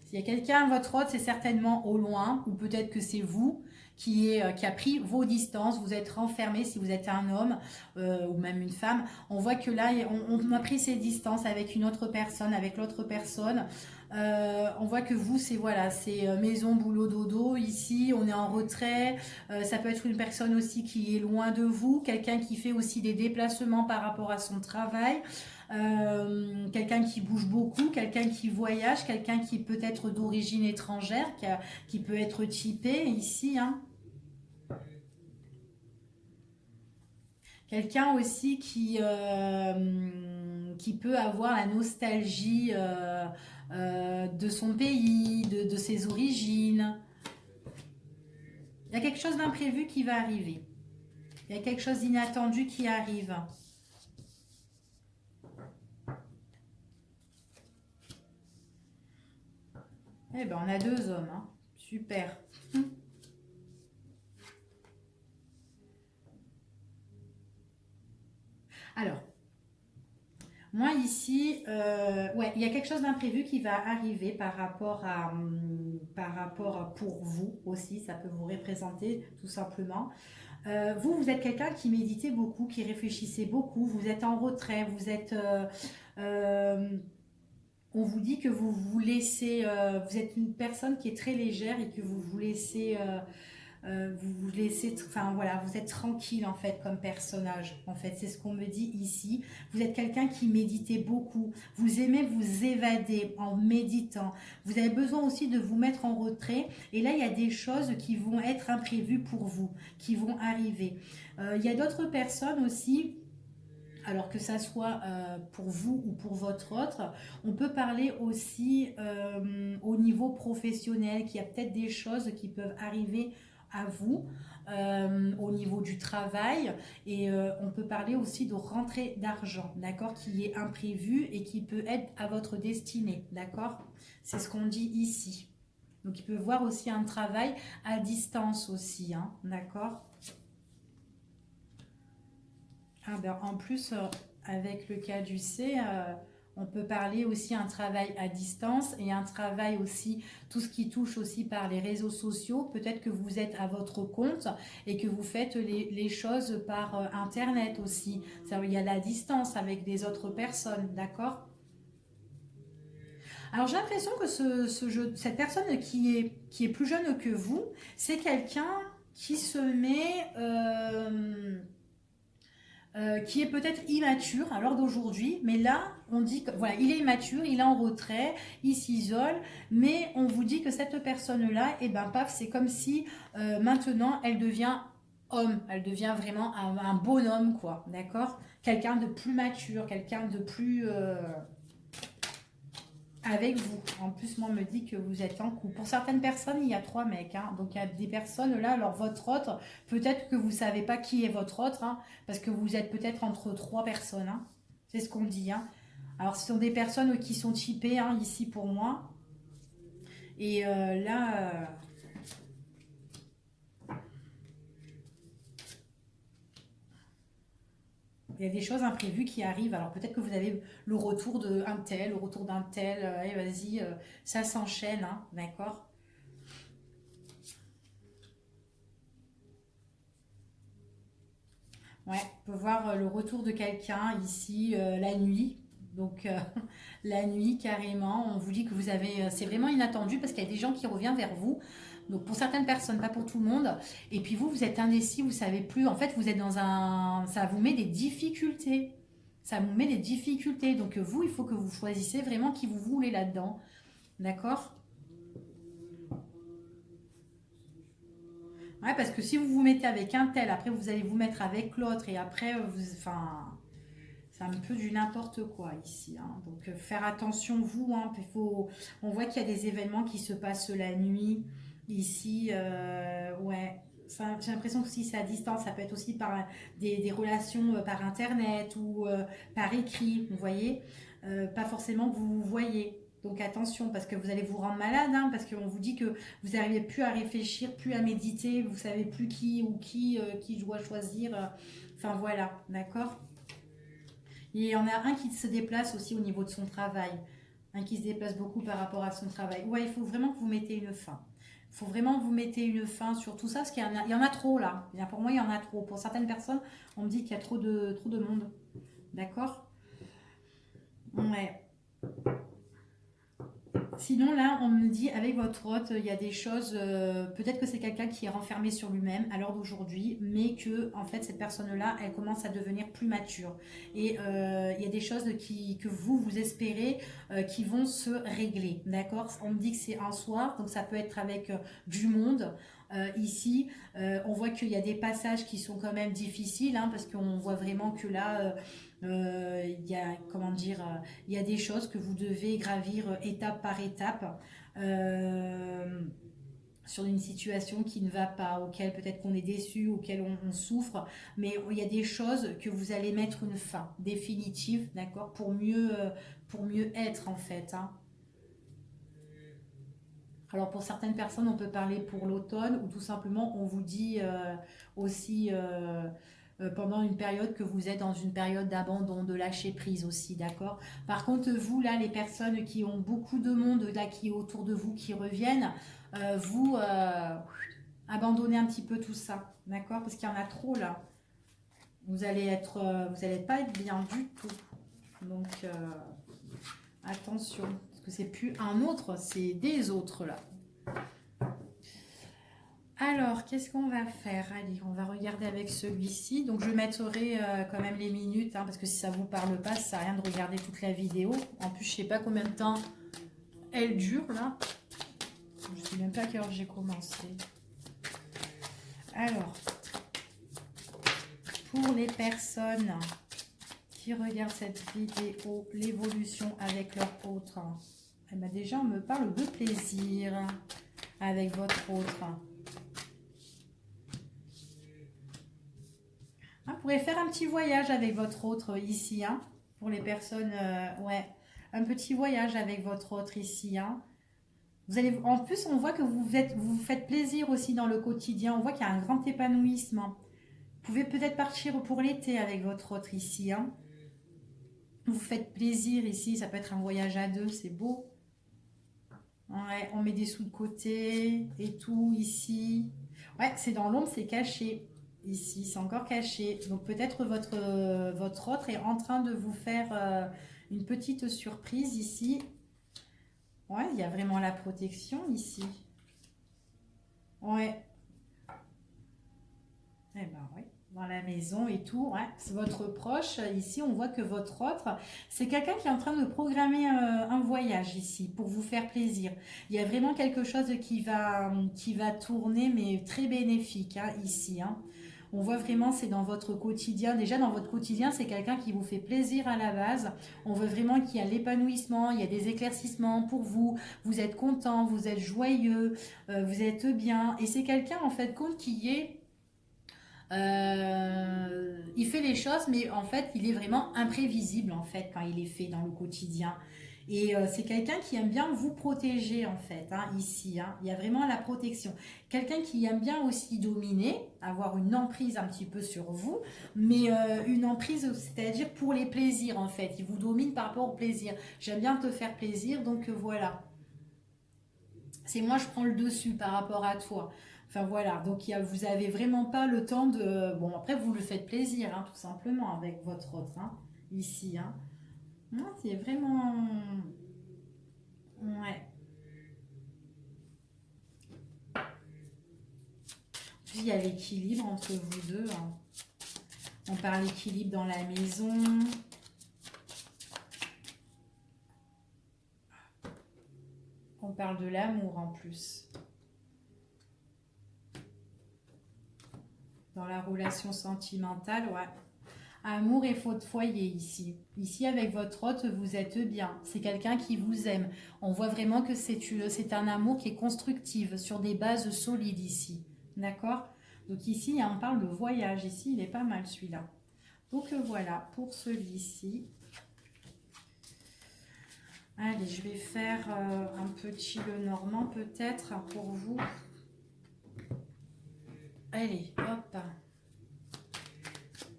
S'il y a quelqu'un à votre autre, c'est certainement au loin, ou peut-être que c'est vous qui a pris vos distances, vous êtes renfermé si vous êtes un homme ou même une femme. On voit que là, on a pris ses distances avec une autre personne, avec l'autre personne. On voit que vous, c'est maison, boulot, dodo. Ici, on est en retrait. Ça peut être une personne aussi qui est loin de vous, quelqu'un qui fait aussi des déplacements par rapport à son travail. Quelqu'un qui bouge beaucoup, quelqu'un qui voyage, quelqu'un qui peut être d'origine étrangère, qui peut être typé ici. Hein. Quelqu'un aussi qui peut avoir la nostalgie de son pays, de ses origines. Il y a quelque chose d'imprévu qui va arriver. Il y a quelque chose d'inattendu qui arrive. Eh ben, on a deux hommes. Hein. Super. Alors, moi ici, il y a quelque chose d'imprévu qui va arriver par rapport pour vous aussi, ça peut vous représenter tout simplement. Vous êtes quelqu'un qui méditait beaucoup, qui réfléchissait beaucoup, vous êtes en retrait, vous êtes... on vous dit que vous laissez... vous êtes une personne qui est très légère et que vous laissez... vous laissez, vous êtes tranquille en fait comme personnage. En fait, c'est ce qu'on me dit ici. Vous êtes quelqu'un qui méditait beaucoup. Vous aimez vous évader en méditant. Vous avez besoin aussi de vous mettre en retrait. Et là, il y a des choses qui vont être imprévues pour vous, qui vont arriver. Il y a d'autres personnes aussi. Alors que ça soit pour vous ou pour votre autre, on peut parler aussi au niveau professionnel, qu'il y a peut-être des choses qui peuvent arriver à vous au niveau du travail et on peut parler aussi de rentrée d'argent, d'accord, qui est imprévu et qui peut être à votre destinée, d'accord, c'est ce qu'on dit ici. Donc il peut voir aussi un travail à distance aussi, hein, d'accord. Ah ben, en plus, avec le cas du C, on peut parler aussi un travail à distance et un travail aussi, tout ce qui touche aussi par les réseaux sociaux. Peut-être que vous êtes à votre compte et que vous faites les choses par Internet aussi. Ça, il y a la distance avec des autres personnes, d'accord? Alors j'ai l'impression que cette personne qui est plus jeune que vous, c'est quelqu'un qui se met... qui est peut-être immature à l'heure d'aujourd'hui, mais là, on dit que voilà, il est immature, il est en retrait, il s'isole, mais on vous dit que cette personne-là, et ben paf, c'est comme si maintenant elle devient homme, elle devient vraiment un bonhomme, quoi, d'accord? Quelqu'un de plus mature, quelqu'un de plus avec vous. En plus, moi, on me dit que vous êtes en couple. Pour certaines personnes, il y a 3 mecs. Hein. Donc, il y a des personnes là, alors votre autre, peut-être que vous ne savez pas qui est votre autre, hein, parce que vous êtes peut-être entre 3 personnes. Hein. C'est ce qu'on dit. Hein. Alors, ce sont des personnes qui sont typées hein, ici pour moi. Et là, il y a des choses imprévues qui arrivent. Alors, peut-être que vous avez le retour d'un tel, le retour d'un tel. Allez, vas-y, ça s'enchaîne. Hein, d'accord. Ouais, on peut voir le retour de quelqu'un ici la nuit. Donc la nuit carrément, on vous dit que vous avez, c'est vraiment inattendu parce qu'il y a des gens qui reviennent vers vous. Donc pour certaines personnes, pas pour tout le monde. Et puis vous, vous êtes indécis, vous savez plus. En fait, vous êtes dans un, ça vous met des difficultés. Ça vous met des difficultés. Donc vous, il faut que vous choisissez vraiment qui vous voulez là-dedans. D'accord? Ouais, parce que si vous vous mettez avec un tel, après vous allez vous mettre avec l'autre et après, vous, enfin, c'est un peu du n'importe quoi ici. Hein. Donc faire attention vous. Hein, on voit qu'il y a des événements qui se passent la nuit ici. Ouais. J'ai l'impression que si c'est à distance, ça peut être aussi par des relations par internet ou par écrit. Vous voyez, pas forcément que vous vous voyez. Donc attention parce que vous allez vous rendre malade, hein, parce qu'on vous dit que vous n'arrivez plus à réfléchir, plus à méditer, vous savez plus qui ou qui doit choisir. Enfin voilà, d'accord. Il y en a un qui se déplace aussi au niveau de son travail. Un qui se déplace beaucoup par rapport à son travail. Ouais, il faut vraiment que vous mettez une fin. Il faut vraiment que vous mettez une fin sur tout ça, parce il y en a trop là. Pour moi, il y en a trop. Pour certaines personnes, on me dit qu'il y a trop de monde. D'accord. Ouais. Sinon, là, on me dit, avec votre hôte, il y a des choses, peut-être que c'est quelqu'un qui est renfermé sur lui-même à l'heure d'aujourd'hui, mais que, en fait, cette personne-là, elle commence à devenir plus mature. Et il y a des choses que vous espérez, qui vont se régler, d'accord? On me dit que c'est un soir, donc ça peut être avec du monde. Ici, on voit qu'il y a des passages qui sont quand même difficiles, hein, parce qu'on voit vraiment que là, il y a, comment dire, il y a des choses que vous devez gravir étape par étape euh, sur une situation qui ne va pas, auquel peut-être qu'on est déçu, auquel on souffre, mais il y a des choses que vous allez mettre une fin définitive, d'accord, pour mieux être en fait. Hein. Alors pour certaines personnes, on peut parler pour l'automne ou tout simplement on vous dit aussi pendant une période que vous êtes dans une période d'abandon, de lâcher prise aussi, d'accord. Par contre, vous là, les personnes qui ont beaucoup de monde là qui est autour de vous, qui reviennent, vous abandonnez un petit peu tout ça, d'accord, parce qu'il y en a trop là. Vous allez pas être bien du tout. Donc attention, parce que c'est plus un autre, c'est des autres là. Alors, qu'est-ce qu'on va faire? Allez, on va regarder avec celui-ci. Donc, je mettrai quand même les minutes, hein, parce que si ça vous parle pas, ça sert à rien de regarder toute la vidéo. En plus, je sais pas combien de temps elle dure, là. Je sais même pas à quelle heure j'ai commencé. Alors, pour les personnes qui regardent cette vidéo, l'évolution avec leur autre, eh ben déjà, on me parle de plaisir avec votre autre. Vous pourrez faire un petit voyage avec votre autre ici, hein, pour les personnes, ouais, un petit voyage avec votre autre ici, hein. Vous allez, en plus, on voit que vous faites plaisir aussi dans le quotidien. On voit qu'il y a un grand épanouissement. Vous pouvez peut-être partir pour l'été avec votre autre ici, hein. Vous faites plaisir ici. Ça peut être un voyage à deux, c'est beau. Ouais, on met des sous de côté et tout ici. Ouais, c'est dans l'ombre, c'est caché. Ici, c'est encore caché. Donc peut-être votre autre est en train de vous faire une petite surprise ici. Ouais, il y a vraiment la protection ici. Ouais. Eh ben ouais. dans la maison et tout. Ouais, c'est votre proche. Ici, on voit que votre autre, c'est quelqu'un qui est en train de programmer un voyage ici pour vous faire plaisir. Il y a vraiment quelque chose qui va tourner, mais très bénéfique hein, ici. Hein. On voit vraiment, c'est dans votre quotidien. Déjà, dans votre quotidien, c'est quelqu'un qui vous fait plaisir à la base. On voit vraiment qu'il y a l'épanouissement, il y a des éclaircissements pour vous. Vous êtes content, vous êtes joyeux, vous êtes bien. Et c'est quelqu'un, en fait, compte qui est il fait les choses, mais en fait, il est vraiment imprévisible en fait quand il est fait dans le quotidien. Et c'est quelqu'un qui aime bien vous protéger en fait, hein, ici. Hein. Il y a vraiment la protection. Quelqu'un qui aime bien aussi dominer, avoir une emprise un petit peu sur vous, mais une emprise, c'est-à-dire pour les plaisirs en fait. Il vous domine par rapport au plaisir. J'aime bien te faire plaisir, donc voilà. C'est moi, je prends le dessus par rapport à toi. Enfin voilà, donc vous n'avez vraiment pas le temps de... Bon, après, vous le faites plaisir, hein, tout simplement, avec votre autre, hein, ici. Hein. Non, c'est vraiment... Ouais. Puis il y a l'équilibre entre vous deux. Hein. On parle d'équilibre dans la maison. On parle de l'amour en plus. Dans la relation sentimentale, ouais. Amour et faute foyer ici. Ici, avec votre hôte, vous êtes bien. C'est quelqu'un qui vous aime. On voit vraiment que c'est un amour qui est constructif, sur des bases solides ici. D'accord? Donc ici, on parle de voyage. Ici, il est pas mal celui-là. Donc voilà, pour celui-ci. Allez, je vais faire un petit Lenormand peut-être pour vous. Allez, hop.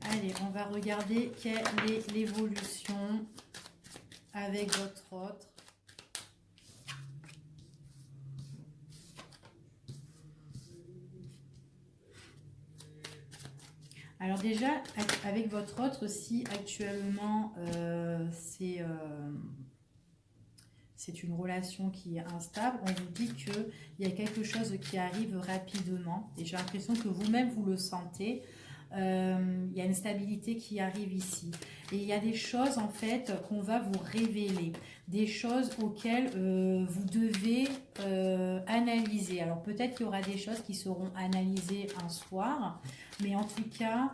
Allez, on va regarder quelle est l'évolution avec votre autre. Alors déjà, avec votre autre, si actuellement c'est une relation qui est instable, on vous dit qu'il y a quelque chose qui arrive rapidement. Et j'ai l'impression que vous-même, vous le sentez. Il y a une stabilité qui arrive ici. Et il y a des choses, en fait, qu'on va vous révéler. Des choses auxquelles vous devez analyser. Alors, peut-être qu'il y aura des choses qui seront analysées un soir. Mais en tout cas...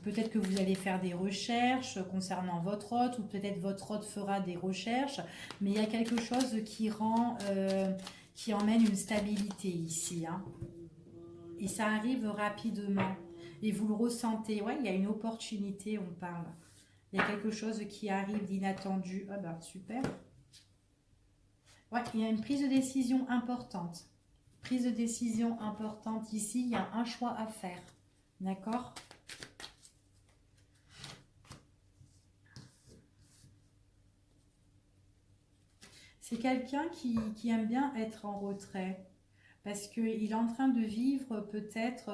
peut-être que vous allez faire des recherches concernant votre hôte ou peut-être votre hôte fera des recherches, mais il y a quelque chose qui emmène une stabilité ici, hein. Et ça arrive rapidement et vous le ressentez. Ouais, il y a une opportunité, on parle. Il y a quelque chose qui arrive d'inattendu. Ah ben super. Ouais, il y a une prise de décision importante. Prise de décision importante ici. Il y a un choix à faire. D'accord? C'est quelqu'un qui aime bien être en retrait parce qu'il est en train de vivre peut-être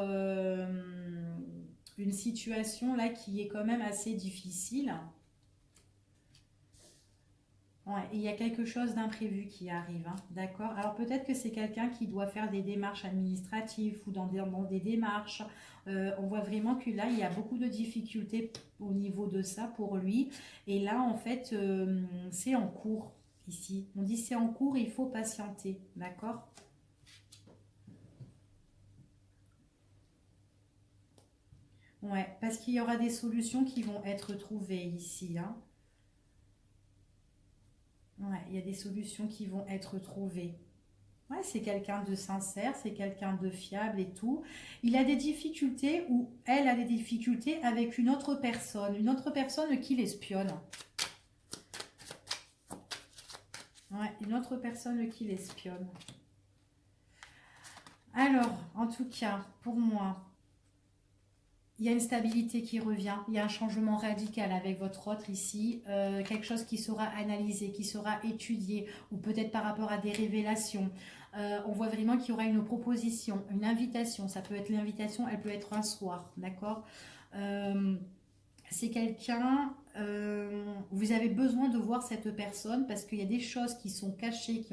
une situation là qui est quand même assez difficile. Ouais, et il y a quelque chose d'imprévu qui arrive, hein, d'accord? Alors peut-être que c'est quelqu'un qui doit faire des démarches administratives ou dans des démarches. On voit vraiment que là, il y a beaucoup de difficultés au niveau de ça pour lui. Et là, en fait, c'est en cours ici. On dit c'est en cours et il faut patienter, d'accord? Ouais, parce qu'il y aura des solutions qui vont être trouvées ici, hein. Ouais, il y a des solutions qui vont être trouvées. Ouais, c'est quelqu'un de sincère, c'est quelqu'un de fiable et tout. Il a des difficultés ou elle a des difficultés avec une autre personne qui l'espionne. Ouais, une autre personne qui l'espionne. Alors, en tout cas, pour moi, il y a une stabilité qui revient, il y a un changement radical avec votre autre ici, quelque chose qui sera analysé, qui sera étudié, ou peut-être par rapport à des révélations. On voit vraiment qu'il y aura une proposition, une invitation. Ça peut être l'invitation, elle peut être un soir, d'accord? C'est quelqu'un vous avez besoin de voir cette personne parce qu'il y a des choses qui sont cachées,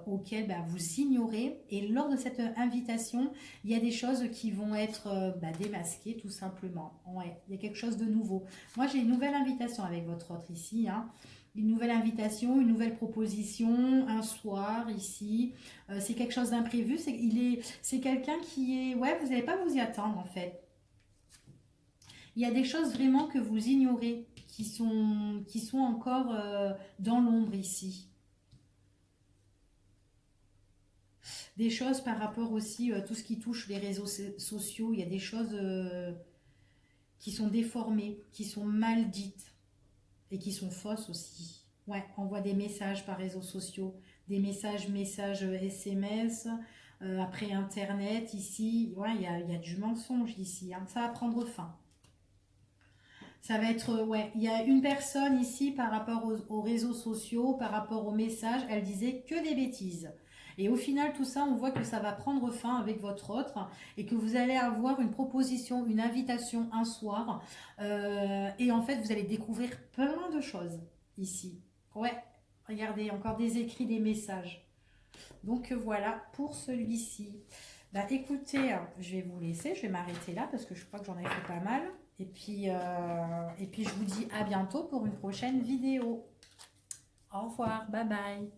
auxquelles bah, vous ignorez. Et lors de cette invitation, il y a des choses qui vont être bah, démasquées tout simplement. Ouais, il y a quelque chose de nouveau. Moi, j'ai une nouvelle invitation avec votre autre ici, hein. Une nouvelle invitation, une nouvelle proposition, un soir ici. C'est quelque chose d'imprévu. C'est quelqu'un qui est... Ouais, vous n'allez pas vous y attendre en fait. Il y a des choses vraiment que vous ignorez, qui sont encore dans l'ombre ici. Des choses par rapport aussi, tout ce qui touche les réseaux sociaux, il y a des choses qui sont déformées, qui sont mal dites et qui sont fausses aussi. Ouais, on voit des messages par réseaux sociaux, des messages SMS, après Internet, ici. Ouais, il y a du mensonge ici, hein. Ça va prendre fin. Ça va être, ouais, il y a une personne ici par rapport aux réseaux sociaux, par rapport aux messages, elle disait que des bêtises. Et au final, tout ça, on voit que ça va prendre fin avec votre autre et que vous allez avoir une proposition, une invitation un soir. Et en fait, vous allez découvrir plein de choses ici. Ouais, regardez, encore des écrits, des messages. Donc voilà pour celui-ci. Bah écoutez, je vais vous laisser, je vais m'arrêter là parce que je crois que j'en ai fait pas mal. Et puis je vous dis à bientôt pour une prochaine vidéo. Au revoir, bye bye.